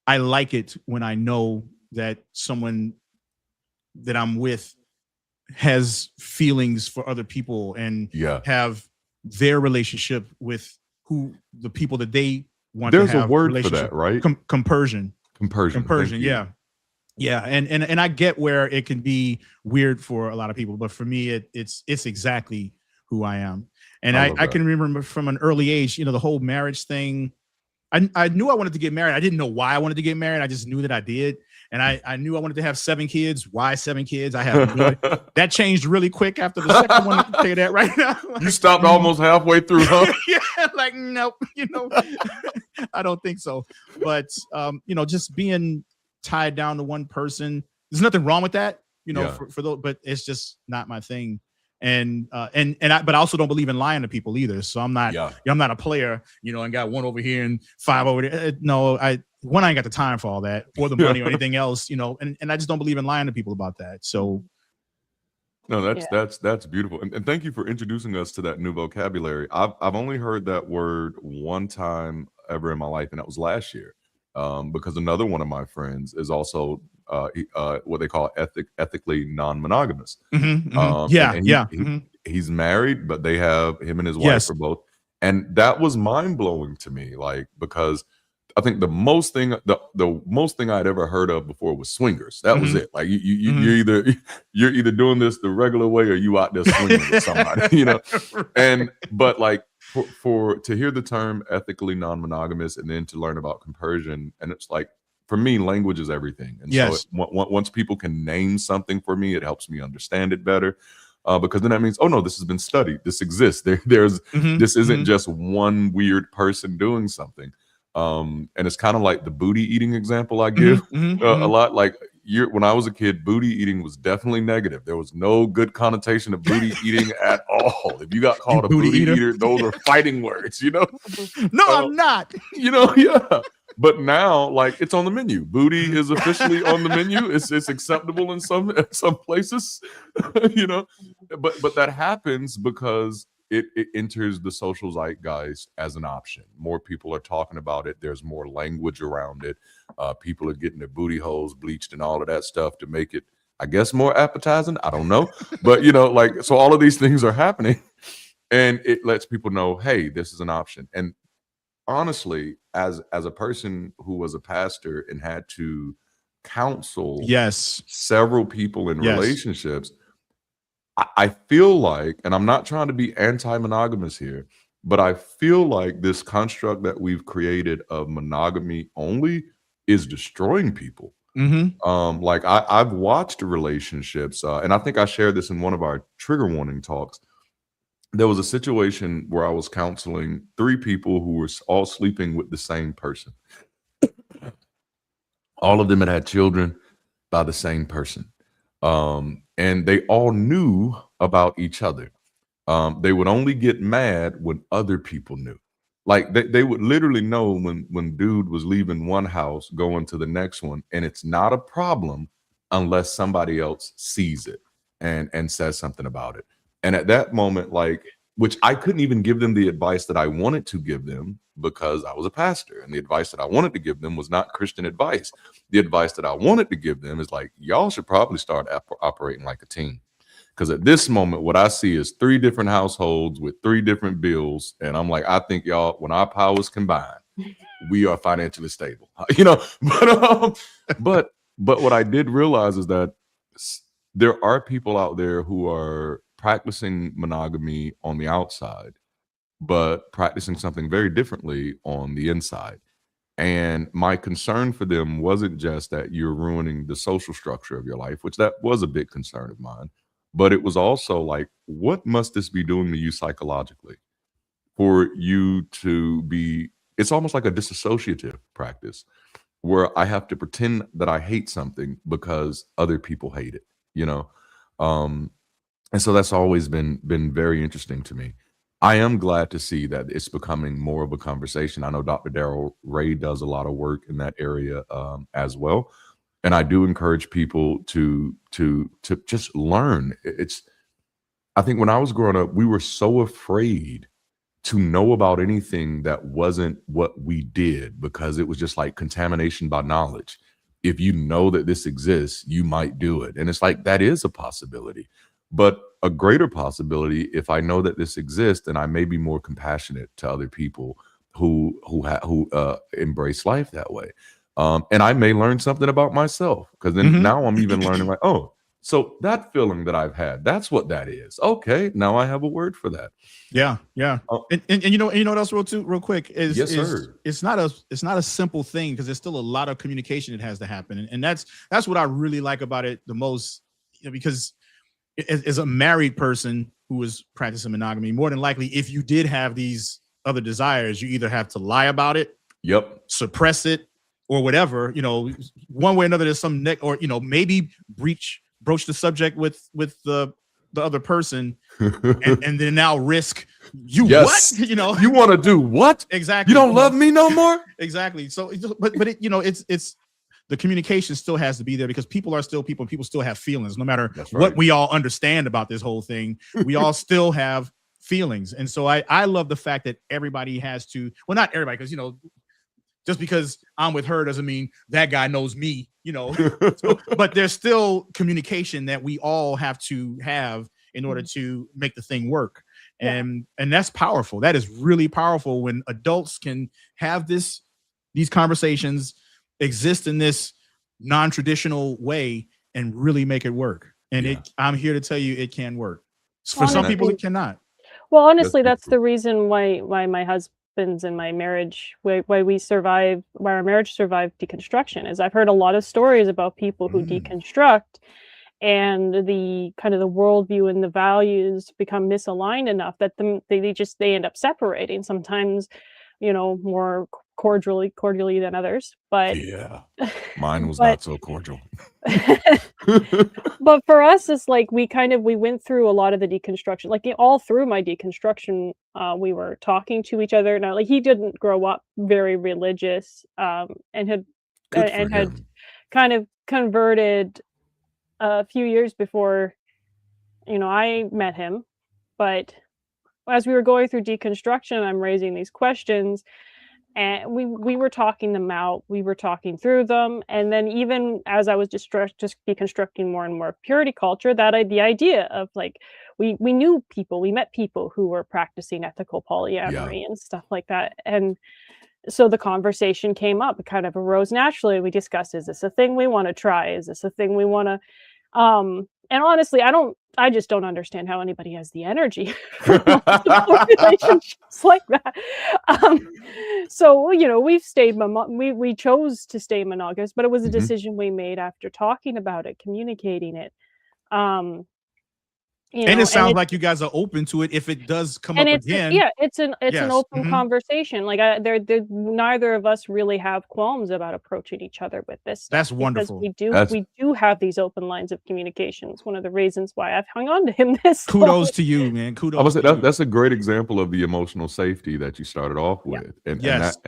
like it when I know that someone that I'm with has feelings for other people and have their relationship with the people that they want to have. There's a word for that, right? Compersion. Compersion. Yeah. Yeah. And I get where it can be weird for a lot of people, but for me, it's exactly who I am. And I can remember from an early age, you know, the whole marriage thing. I knew I wanted to get married. I didn't know why I wanted to get married. I just knew that I did. And I knew I wanted to have 7 kids. Why 7 kids? I have no idea. That changed really quick after the second one. I can tell you that right now. You stopped almost halfway through, huh? Yeah, like, nope, you know, I don't think so. But, you know, just being tied down to one person, there's nothing wrong with that, you know, for those, but it's just not my thing. But I also don't believe in lying to people either. So I'm not a player, you know, and got 1 over here and 5 over there. No, I ain't got the time for all that, or the money or anything else, you know, and I just don't believe in lying to people about that. So no, that's beautiful. And thank you for introducing us to that new vocabulary. I've only heard that word one time ever in my life, and that was last year. Because another one of my friends is also what they call ethically non-monogamous. He's married, but they have him and his wife are both, and that was mind-blowing to me. Like, because I think the most thing I'd ever heard of before was swingers. That was it. Like you're either doing this the regular way or you out there swinging with somebody, you know. But like to hear the term ethically non-monogamous and then to learn about compersion, and it's like, for me, language is everything. And so once people can name something for me, it helps me understand it better. Because then that means, oh no, this has been studied. This exists. This isn't just one weird person doing something. And it's kind of like the booty eating example I give a lot. Like when I was a kid, booty eating was definitely negative. There was no good connotation of booty eating at all. If you got called a booty eater, those are fighting words, you know? No, I'm not. You know, But now, like, it's on the menu. Booty is officially on the menu. It's acceptable in some places, you know. But that happens because it enters the social zeitgeist as an option. More people are talking about it. There's more language around it. People are getting their booty holes bleached and all of that stuff to make it, I guess, more appetizing. I don't know. But, you know, like, so all of these things are happening. And it lets people know, hey, this is an option. And honestly, as a person who was a pastor and had to counsel several people in relationships, I feel like, and I'm not trying to be anti-monogamous here, but I feel like this construct that we've created of monogamy only is destroying people. Like I've watched relationships, and I think I shared this in one of our trigger warning talks. There was a situation where I was counseling 3 people who were all sleeping with the same person. All of them had children by the same person. And they all knew about each other. They would only get mad when other people knew. Like they would literally know when dude was leaving one house, going to the next one, and it's not a problem unless somebody else sees it and says something about it. And at that moment, like, which I couldn't even give them the advice that I wanted to give them because I was a pastor, and the advice that I wanted to give them was not Christian advice. The advice that I wanted to give them is like, y'all should probably start operating like a team. Because at this moment, what I see is 3 different households with 3 different bills. And I'm like, I think y'all, when our powers combine, we are financially stable, you know. But what I did realize is that there are people out there who are practicing monogamy on the outside, but practicing something very differently on the inside. And my concern for them wasn't just that you're ruining the social structure of your life, which that was a big concern of mine, but it was also like, what must this be doing to you psychologically for you to be, it's almost like a disassociative practice where I have to pretend that I hate something because other people hate it, you know? And so that's always been very interesting to me. I am glad to see that it's becoming more of a conversation. I know Dr. Darrell Ray does a lot of work in that area as well. And I do encourage people to just learn. I think when I was growing up, we were so afraid to know about anything that wasn't what we did because it was just like contamination by knowledge. If you know that this exists, you might do it. And it's like, that is a possibility. But a greater possibility, if I know that this exists, then I may be more compassionate to other people who embrace life that way. And I may learn something about myself because then now I'm even learning like, oh, so that feeling that I've had, that's what that is. Okay, now I have a word for that. Yeah. And you know what else real quick is, yes, sir. It's not a simple thing because there's still a lot of communication that has to happen. And that's what I really like about it the most, you know, because as a married person who is practicing monogamy, more than likely, if you did have these other desires, you either have to lie about it, suppress it, or whatever, you know, one way or another, there's some or, you know, maybe broach the subject with the other person and then now risk what, you know, you want to do what? Exactly. You don't love me no more. Exactly. So, but it, you know, it's the communication still has to be there because people are still people and people still have feelings, no matter what we all understand about this whole thing. We all still have feelings. And so I love the fact that everybody has to, well, not everybody, because, you know, just because I'm with her doesn't mean that guy knows me, you know, but there's still communication that we all have to have in order to make the thing work. And that's powerful. That is really powerful when adults can have these conversations, exist in this non-traditional way and really make it work. And I'm here to tell you it can work. For some people, it cannot. Well, honestly, that's the reason why my husband's in my marriage, why our marriage survived deconstruction, is I've heard a lot of stories about people who deconstruct and the kind of the worldview and the values become misaligned enough that they end up separating, sometimes, you know, more cordially than others, but mine was not so cordial. But for us, it's like we went through a lot of the deconstruction, like all through my deconstruction, we were talking to each other. Now, like, he didn't grow up very religious, and had kind of converted a few years before, you know, I met him. But as we were going through deconstruction, I'm raising these questions. And we were talking them out, we were talking through them, and then even as I was just deconstructing more and more purity culture, the idea of like we knew people, we met people who were practicing ethical polyamory and stuff like that, and so the conversation came up. It kind of arose naturally. We discussed, is this a thing we want to try? Is this a thing we want to and honestly, I just don't understand how anybody has the energy for multiple relationships like that. So, you know, we've stayed, we chose to stay monogamous, but it was a decision we made after talking about it, communicating it. You and know, it sounds like you guys are open to it if it does come up again. Yeah, it's an open conversation. Like neither of us really have qualms about approaching each other with this stuff. That's wonderful. We do have these open lines of communication. It's one of the reasons why I've hung on to him this Kudos long. to you, man. Kudos. I would say that's a great example of the emotional safety that you started off with, and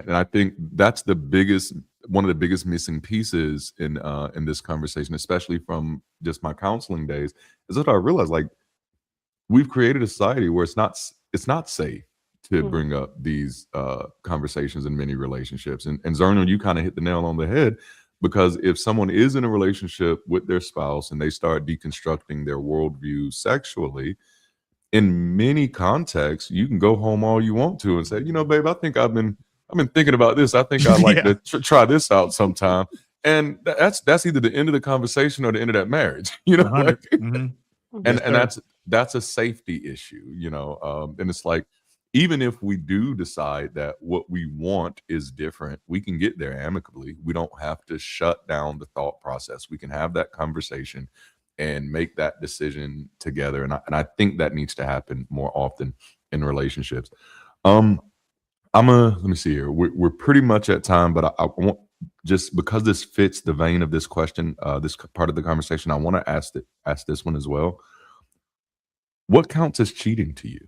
I think that's one of the biggest missing pieces in this conversation, especially from just my counseling days, is that I realized like we've created a society where it's not safe to bring up these conversations in many relationships. And Zerno, you kind of hit the nail on the head, because if someone is in a relationship with their spouse and they start deconstructing their worldview sexually, in many contexts, you can go home all you want to and say, you know, babe, I think I've been thinking about this. I think I'd like to try this out sometime. And that's either the end of the conversation or the end of that marriage, you know, like, and that's a safety issue, you know. And it's like, even if we do decide that what we want is different, we can get there amicably. We don't have to shut down the thought process. We can have that conversation and make that decision together. And I think that needs to happen more often in relationships. Let me see here. We're pretty much at time, but I want, just because this fits the vein of this question, this part of the conversation, I want to ask this one as well. What counts as cheating to you?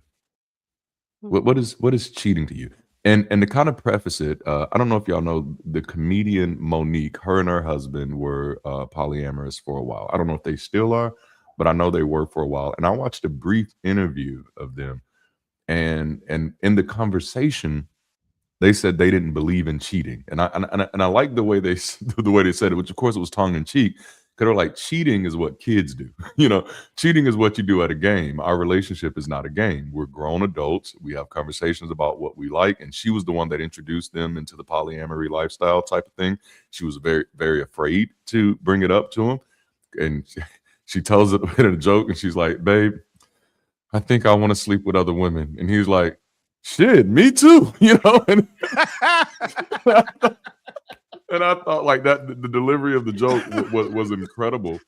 What is cheating to you? And to kind of preface it, I don't know if y'all know the comedian Monique. Her and her husband were polyamorous for a while. I don't know if they still are, but I know they were for a while. And I watched a brief interview of them, and in the conversation, they said they didn't believe in cheating. And I like the way they said it, which of course it was tongue in cheek. Because they're like, cheating is what kids do. You know, cheating is what you do at a game. Our relationship is not a game. We're grown adults. We have conversations about what we like. And she was the one that introduced them into the polyamory lifestyle type of thing. She was very, very afraid to bring it up to him. And she tells it in a joke. And she's like, babe, I think I want to sleep with other women. And he's like, shit, me too. You know? And I thought like that, the delivery of the joke was incredible.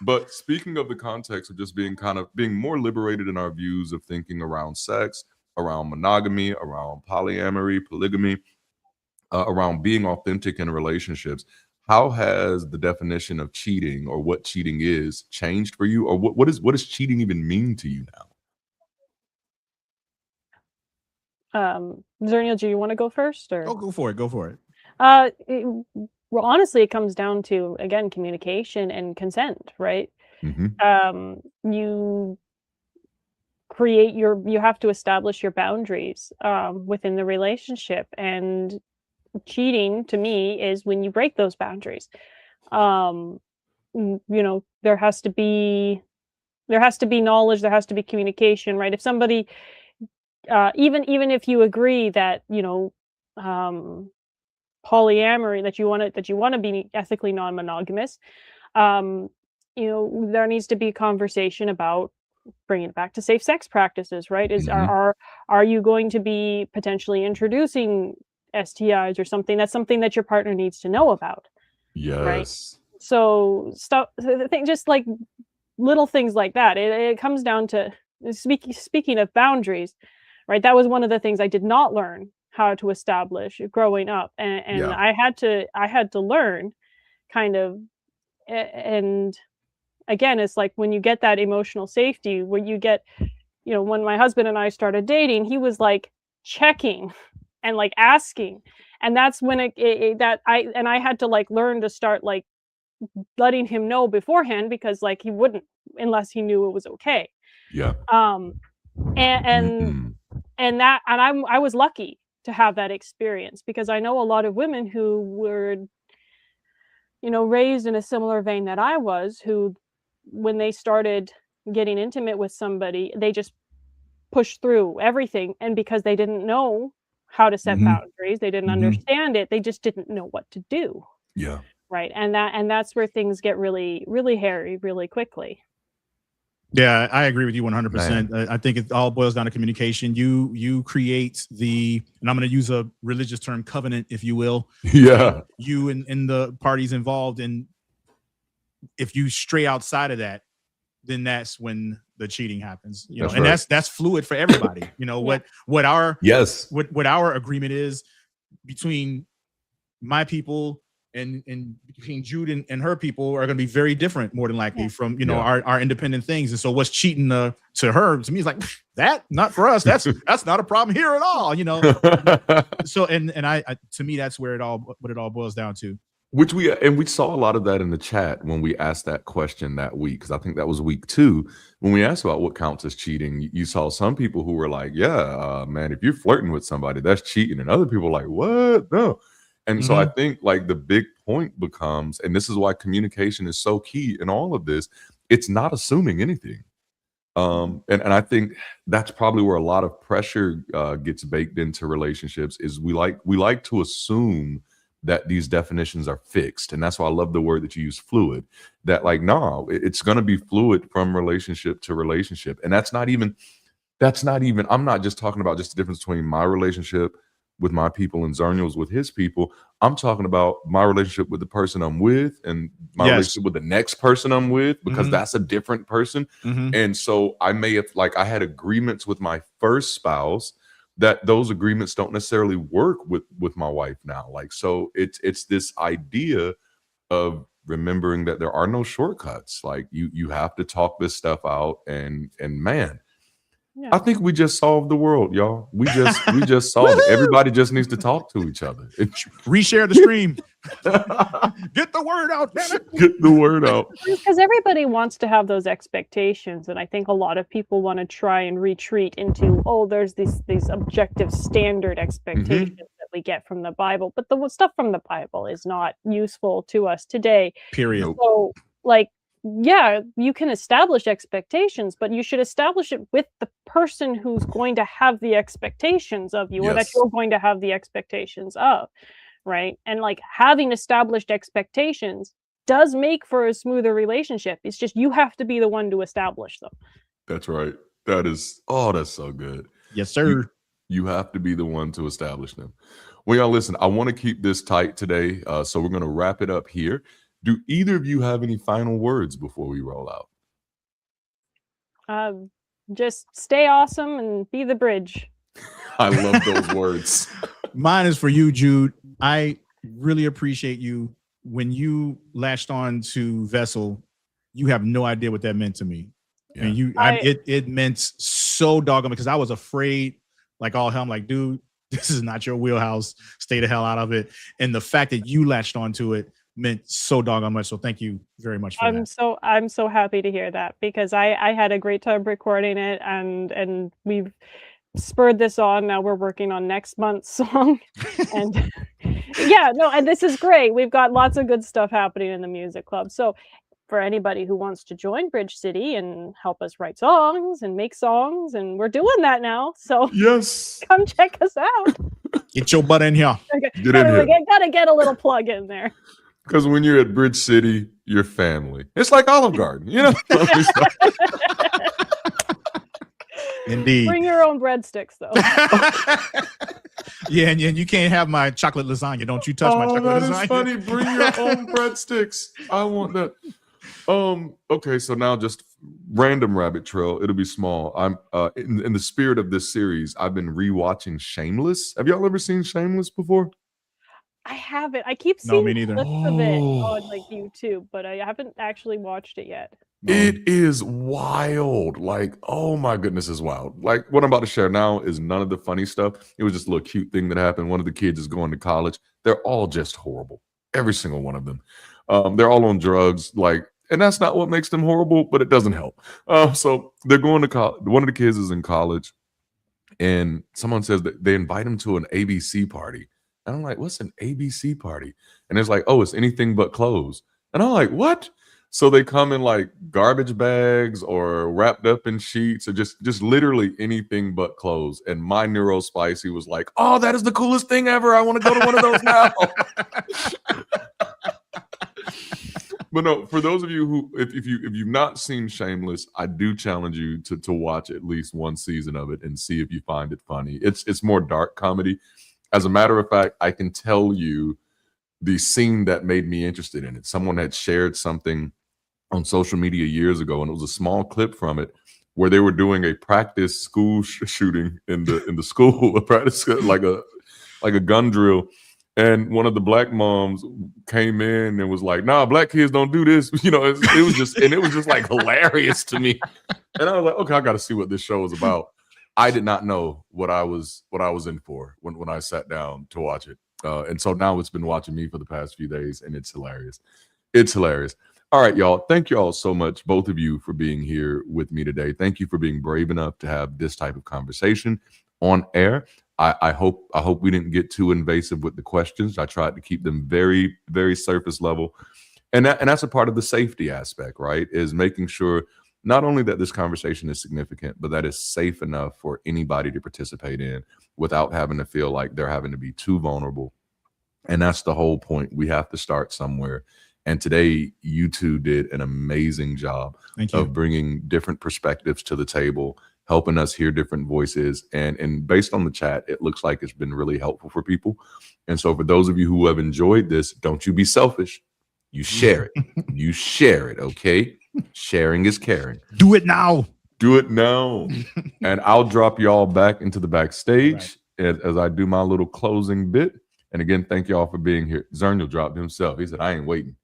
But speaking of the context of just being more liberated in our views of thinking around sex, around monogamy, around polyamory, polygamy, around being authentic in relationships, how has the definition of cheating, or what cheating is, changed for you? Or what does cheating even mean to you now? Zernial, do you want to go first? Or go for it. Well, honestly, it comes down to, again, communication and consent, right? You have to establish your boundaries within the relationship, and cheating to me is when you break those boundaries. You know, there has to be knowledge, there has to be communication, right? If somebody, even if you agree that, you know, polyamory, that you want to be ethically non-monogamous, you know, there needs to be a conversation about bringing it back to safe sex practices, right? Are you going to be potentially introducing STIs or something? That's something that your partner needs to know about. Yes. Right? So just like little things like that. It comes down to speaking of boundaries, right? That was one of the things I did not learn how to establish growing up, and I had to learn kind of. And again, it's like when you get that emotional safety, where you get, you know, when my husband and I started dating, he was like checking and like asking, and that's when I had to like learn to start like letting him know beforehand, because like he wouldn't unless he knew it was okay. Yeah. I was lucky to have that experience, because I know a lot of women who were, raised in a similar vein that I was, who, when they started getting intimate with somebody, they just pushed through everything. And because they didn't know how to set boundaries, they didn't understand it, they just didn't know what to do. Yeah. Right. And that's where things get really, really hairy really quickly. Yeah, I agree with you 100%. I think it all boils down to communication. You create and I'm going to use a religious term, covenant, if you will. Yeah. You and the parties involved. And if you stray outside of that, then that's when the cheating happens. That's fluid for everybody. What our agreement is between my people and between Jude and her people are going to be very different, more than likely, from our independent things. And so what's cheating to her, to me, is like, that not for us. That's not a problem here at all. So and I to me, that's where what it all boils down to. Which we saw a lot of that in the chat when we asked that question that week, because I think that was week 2 when we asked about what counts as cheating. You saw some people who were like, "Yeah, man, if you're flirting with somebody, that's cheating," and other people like, "What? No." And so I think like the big point becomes, and this is why communication is so key in all of this, it's not assuming anything. And I think that's probably where a lot of pressure gets baked into relationships, is we like to assume that these definitions are fixed. And that's why I love the word that you use, fluid, that like, no, it's going to be fluid from relationship to relationship. And that's not even, I'm not just talking about just the difference between my relationship with my people and Zernial's with his people. I'm talking about my relationship with the person I'm with and my relationship with the next person I'm with, because that's a different person. And so I may have, like, I had agreements with my first spouse that those agreements don't necessarily work with my wife now. Like, so it's this idea of remembering that there are no shortcuts. Like you have to talk this stuff out, and man, I think we just solved the world, y'all. We just solved it. Everybody just needs to talk to each other. Reshare the stream. Get the word out, damn it. Get the word out. Because everybody wants to have those expectations, and I think a lot of people want to try and retreat into, there's these objective standard expectations that we get from the Bible, but the stuff from the Bible is not useful to us today. Period. So, like, yeah, you can establish expectations, but you should establish it with the person who's going to have the expectations of you, or that you're going to have the expectations of, right? And like, having established expectations does make for a smoother relationship. It's just you have to be the one to establish them. That's right. That's so good. Yes, sir. You have to be the one to establish them. Well, y'all, listen, I want to keep this tight today, so we're going to wrap it up here. Do either of you have any final words before we roll out? Just stay awesome and be the bridge. I love those words. Mine is for you, Jude. I really appreciate you. When you latched on to Vessel, you have no idea what that meant to me. Yeah. And it meant so doggone, because I was afraid, like all hell. I'm like, dude, this is not your wheelhouse. Stay the hell out of it. And the fact that you latched onto it meant so doggone much. So thank you very much for that. I'm so happy to hear that, because I had a great time recording it, and we've spurred this on. Now we're working on next month's song. And and this is great. We've got lots of good stuff happening in the music club. So for anybody who wants to join Bridge City and help us write songs and make songs, and we're doing that now. So yes, come check us out. Get your butt in here. Gotta get a little plug in there. Because when you're at Bridge City, you're family. It's like Olive Garden, you know? Indeed. Bring your own breadsticks, though. Yeah, and you can't have my chocolate lasagna. Don't you touch my chocolate lasagna. That is funny. Bring your own breadsticks. I want that. Okay, so now just random rabbit trail. It'll be small. I'm in the spirit of this series, I've been rewatching Shameless. Have y'all ever seen Shameless before? I haven't. I keep seeing clips of it on like YouTube, but I haven't actually watched it yet. It is wild. Like, oh my goodness, it's wild. Like, what I'm about to share now is none of the funny stuff. It was just a little cute thing that happened. One of the kids is going to college. They're all just horrible. Every single one of them. They're all on drugs. Like, and that's not what makes them horrible, but it doesn't help. So they're going to college. One of the kids is in college. and someone says that they invite him to an ABC party. And I'm like, what's an ABC party? And it's like, oh, it's anything but clothes. And I'm like, what? So they come in like garbage bags or wrapped up in sheets or just literally anything but clothes. And my neurospicy was like, oh, that is the coolest thing ever. I want to go to one of those now. But no, for those of you who, if you've not seen Shameless, I do challenge you to watch at least one season of it and see if you find it funny. It's more dark comedy. As a matter of fact, I can tell you the scene that made me interested in it. Someone had shared something on social media years ago, and it was a small clip from it where they were doing a practice school shooting in the school, a practice like a gun drill. And one of the black moms came in and was like, "Nah, black kids don't do this." You know, it was just like hilarious to me. And I was like, "Okay, I got to see what this show is about." I did not know what I was in for when I sat down to watch it, and so now it's been watching me for the past few days, and it's hilarious. It's hilarious. All right, y'all. Thank you all so much, both of you, for being here with me today. Thank you for being brave enough to have this type of conversation on air. I hope we didn't get too invasive with the questions. I tried to keep them very, very surface level. And that's a part of the safety aspect, right? Is making sure not only that this conversation is significant, but that it's safe enough for anybody to participate in without having to feel like they're having to be too vulnerable. And that's the whole point. We have to start somewhere. And today, you two did an amazing job of bringing different perspectives to the table, helping us hear different voices. And based on the chat, it looks like it's been really helpful for people. And so for those of you who have enjoyed this, don't you be selfish. You share it. You share it, okay? Sharing is caring. Do it now. Do it now. And I'll drop y'all back into the backstage as I do my little closing bit. And again, thank y'all for being here. Zernial dropped himself. He said, I ain't waiting.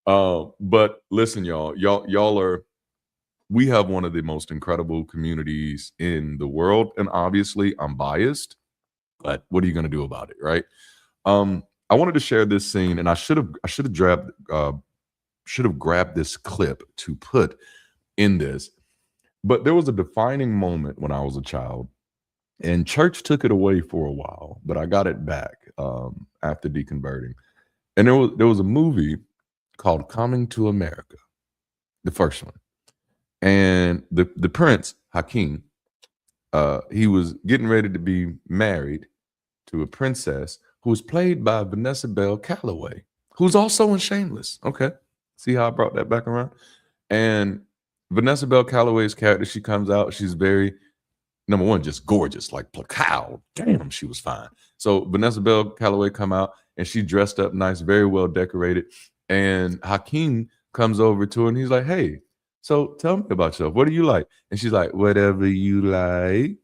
But listen, y'all are, we have one of the most incredible communities in the world. And obviously I'm biased, but what are you going to do about it? Right. I wanted to share this scene, and I should have grabbed this clip to put in this, but there was a defining moment when I was a child, and church took it away for a while, but I got it back after deconverting. And there was a movie called Coming to America, the first one. And the prince, Hakeem, he was getting ready to be married to a princess who was played by Vanessa Bell Calloway, who's also in Shameless. Okay. See how I brought that back around? And Vanessa Bell Calloway's character, she comes out, she's very, number one, just gorgeous, like, how damn, she was fine. So Vanessa Bell Calloway come out, and she dressed up nice, very well decorated. And Hakeem comes over to her, and he's like, hey, so tell me about yourself. What do you like? And she's like, whatever you like.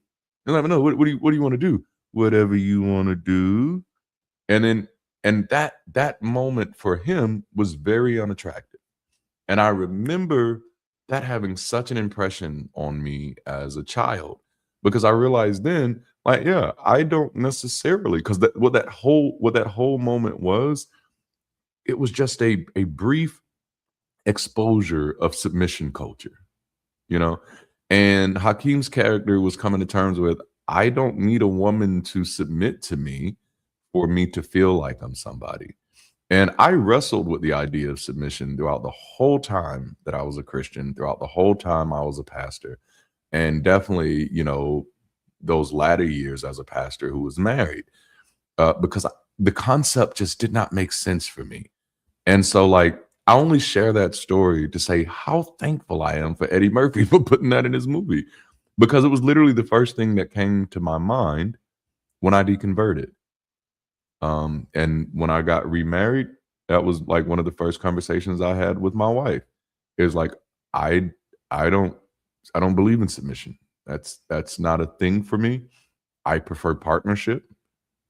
And I'm like, no, what do you want to do? Whatever you want to do. And that moment for him was very unattractive. And I remember that having such an impression on me as a child, because I realized then, like, yeah, I don't necessarily, because what that whole moment was, it was just a brief exposure of submission culture, you know. And Hakeem's character was coming to terms with, I don't need a woman to submit to me for me to feel like I'm somebody. And I wrestled with the idea of submission throughout the whole time that I was a Christian, throughout the whole time I was a pastor, and definitely, you know, those latter years as a pastor who was married, because the concept just did not make sense for me. And so, like, I only share that story to say how thankful I am for Eddie Murphy for putting that in his movie, because it was literally the first thing that came to my mind when I deconverted. And when I got remarried, that was like one of the first conversations I had with my wife. It was like, I don't believe in submission. That's not a thing for me. I prefer partnership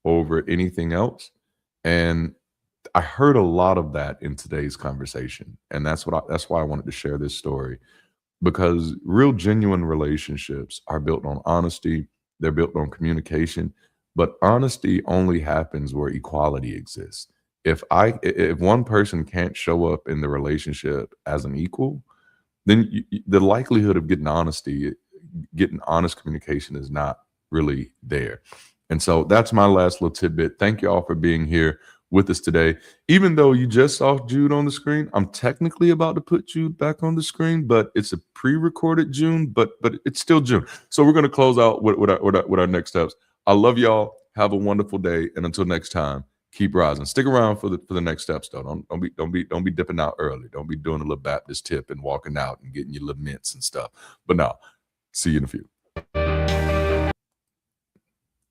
over anything else. And I heard a lot of that in today's conversation. And that's why I wanted to share this story, because real genuine relationships are built on honesty. They're built on communication, but honesty only happens where equality exists. If one person can't show up in the relationship as an equal, then the likelihood of getting honesty getting honest communication is not really there. And so that's my last little tidbit. Thank you all for being here with us today. Even though you just saw Jude on the screen, I'm technically about to put Jude back on the screen, but it's a pre-recorded June, but it's still June. So we're going to close out with our next steps. I love y'all. Have a wonderful day, and until next time, keep rising. Stick around for the next steps, though. Don't be dipping out early. Don't be doing a little Baptist tip and walking out and getting your little mints and stuff. But now, see you in a few.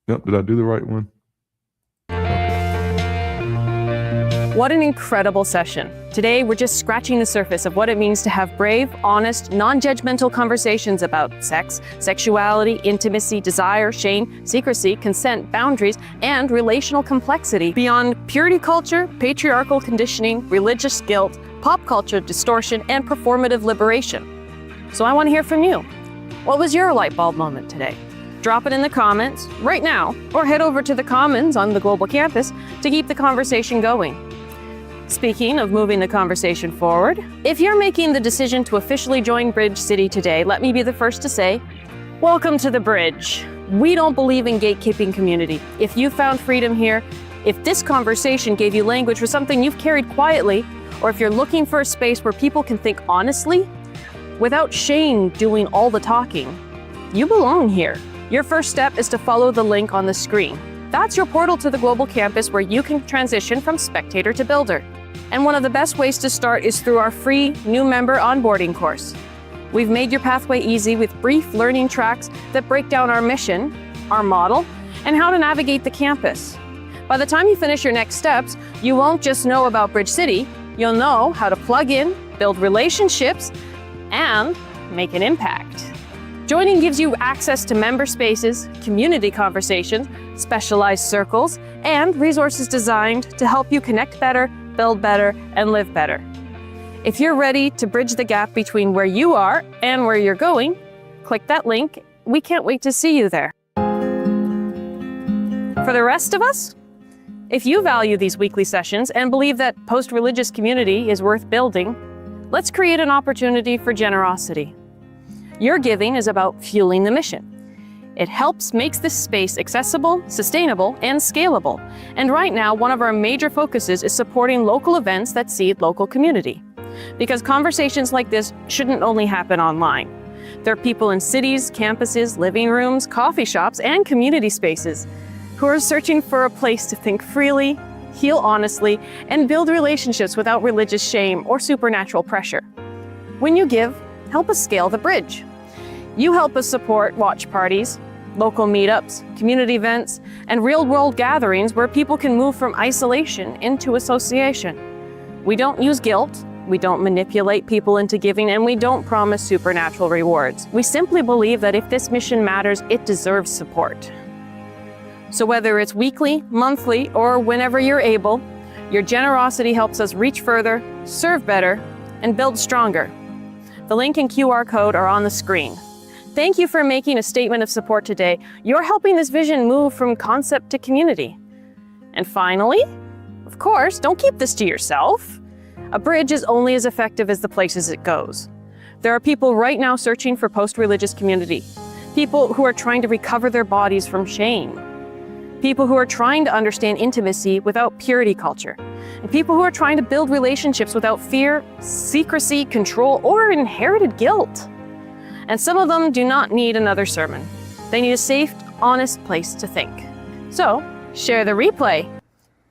Yep, did I do the right one? What an incredible session. Today, we're just scratching the surface of what it means to have brave, honest, non-judgmental conversations about sex, sexuality, intimacy, desire, shame, secrecy, consent, boundaries, and relational complexity beyond purity culture, patriarchal conditioning, religious guilt, pop culture distortion, and performative liberation. So I want to hear from you. What was your light bulb moment today? Drop it in the comments right now, or head over to the Commons on the global campus to keep the conversation going. Speaking of moving the conversation forward, if you're making the decision to officially join Bridge City today, let me be the first to say, welcome to the Bridge. We don't believe in gatekeeping community. If you found freedom here, if this conversation gave you language for something you've carried quietly, or if you're looking for a space where people can think honestly, without shame doing all the talking, you belong here. Your first step is to follow the link on the screen. That's your portal to the global campus where you can transition from spectator to builder. And one of the best ways to start is through our free new member onboarding course. We've made your pathway easy with brief learning tracks that break down our mission, our model, and how to navigate the campus. By the time you finish your next steps, you won't just know about Bridge City, you'll know how to plug in, build relationships, and make an impact. Joining gives you access to member spaces, community conversations, specialized circles, and resources designed to help you connect better, build better, and live better. If you're ready to bridge the gap between where you are and where you're going, click that link. We can't wait to see you there. For the rest of us, if you value these weekly sessions and believe that post-religious community is worth building, let's create an opportunity for generosity. Your giving is about fueling the mission. It makes this space accessible, sustainable, and scalable. And right now, one of our major focuses is supporting local events that seed local community. Because conversations like this shouldn't only happen online. There are people in cities, campuses, living rooms, coffee shops, and community spaces who are searching for a place to think freely, heal honestly, and build relationships without religious shame or supernatural pressure. When you give, help us scale the bridge. You help us support watch parties, local meetups, community events, and real-world gatherings where people can move from isolation into association. We don't use guilt, we don't manipulate people into giving, and we don't promise supernatural rewards. We simply believe that if this mission matters, it deserves support. So whether it's weekly, monthly, or whenever you're able, your generosity helps us reach further, serve better, and build stronger. The link and QR code are on the screen. Thank you for making a statement of support today. You're helping this vision move from concept to community. And finally, of course, don't keep this to yourself. A bridge is only as effective as the places it goes. There are people right now searching for post-religious community. People who are trying to recover their bodies from shame. People who are trying to understand intimacy without purity culture. And people who are trying to build relationships without fear, secrecy, control, or inherited guilt. And some of them do not need another sermon. They need a safe, honest place to think. So, share the replay.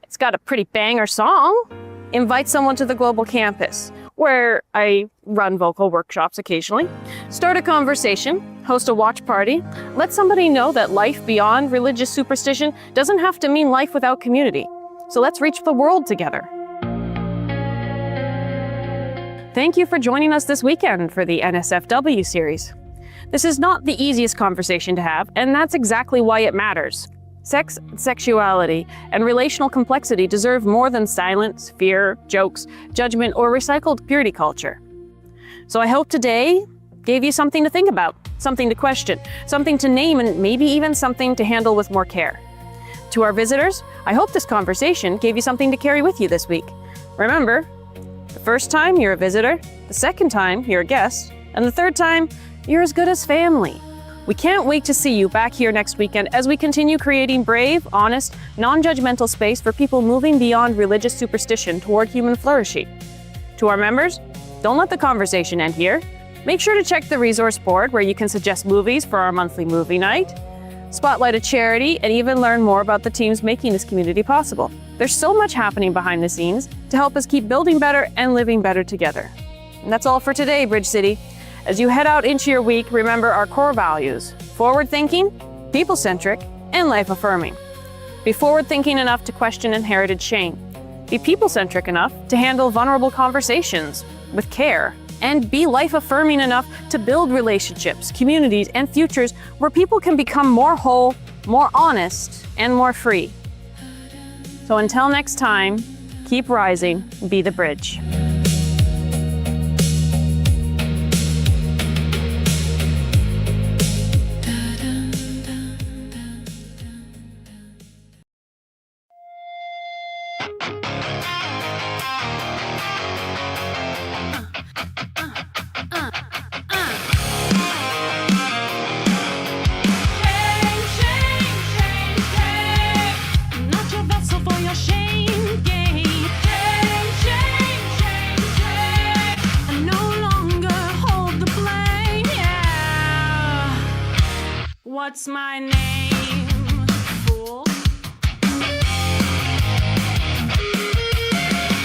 It's got a pretty banger song. Invite someone to the global campus, where I run vocal workshops occasionally. Start a conversation, host a watch party. Let somebody know that life beyond religious superstition doesn't have to mean life without community. So let's reach the world together. Thank you for joining us this weekend for the NSFW series. This is not the easiest conversation to have, and that's exactly why it matters. Sex, sexuality, and relational complexity deserve more than silence, fear, jokes, judgment, or recycled purity culture. So I hope today gave you something to think about, something to question, something to name, and maybe even something to handle with more care. To our visitors, I hope this conversation gave you something to carry with you this week. Remember, the first time you're a visitor, the second time you're a guest, and the third time you're as good as family. We can't wait to see you back here next weekend as we continue creating brave, honest, non-judgmental space for people moving beyond religious superstition toward human flourishing. To our members, don't let the conversation end here. Make sure to check the resource board where you can suggest movies for our monthly movie night, spotlight a charity, and even learn more about the teams making this community possible. There's so much happening behind the scenes to help us keep building better and living better together. And that's all for today, Bridge City. As you head out into your week, remember our core values: forward-thinking, people-centric, and life-affirming. Be forward-thinking enough to question inherited shame. Be people-centric enough to handle vulnerable conversations with care. And be life-affirming enough to build relationships, communities, and futures where people can become more whole, more honest, and more free. So until next time, keep rising, be the bridge. What's my name, fool?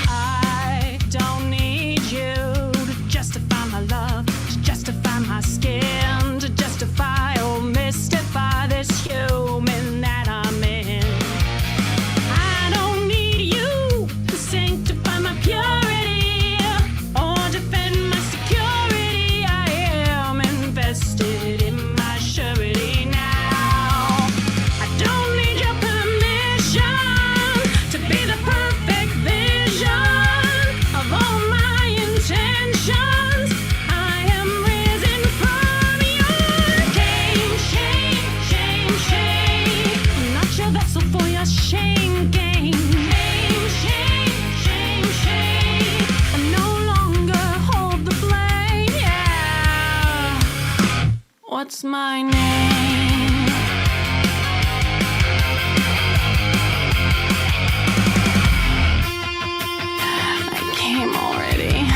I don't need you to justify my love, to justify my skin, to justify or mystify this human that I'm in. I don't need you to sanctify my purity or defend my security. I am invested in my surety. What's my name? I came already.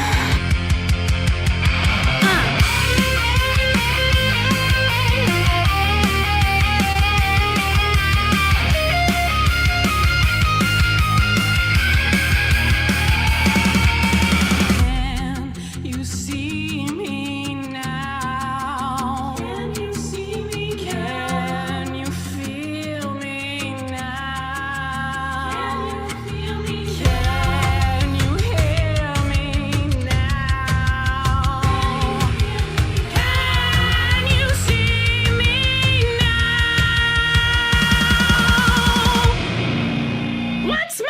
Can you see me now? Can you feel me now? Can you hear me now? Can you see me now? What's my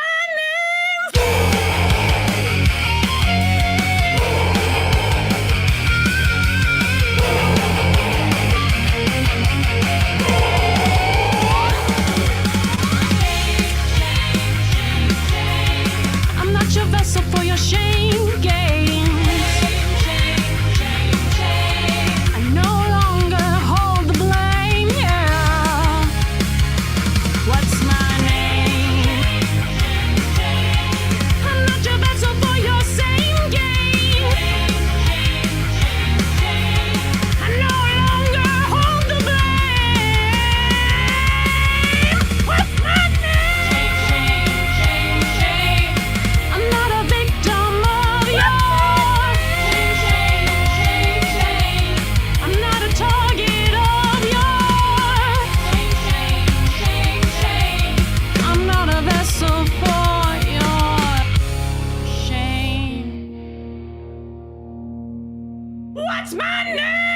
I'm not your vessel for your shame games. I no longer hold the blame, yeah. What's my name? I'm not your vessel for your same game. I no longer hold the blame. What's my name? I'm not a victim of yours. I'm not a target of yours. I'm not a vessel for your shame. What's my name?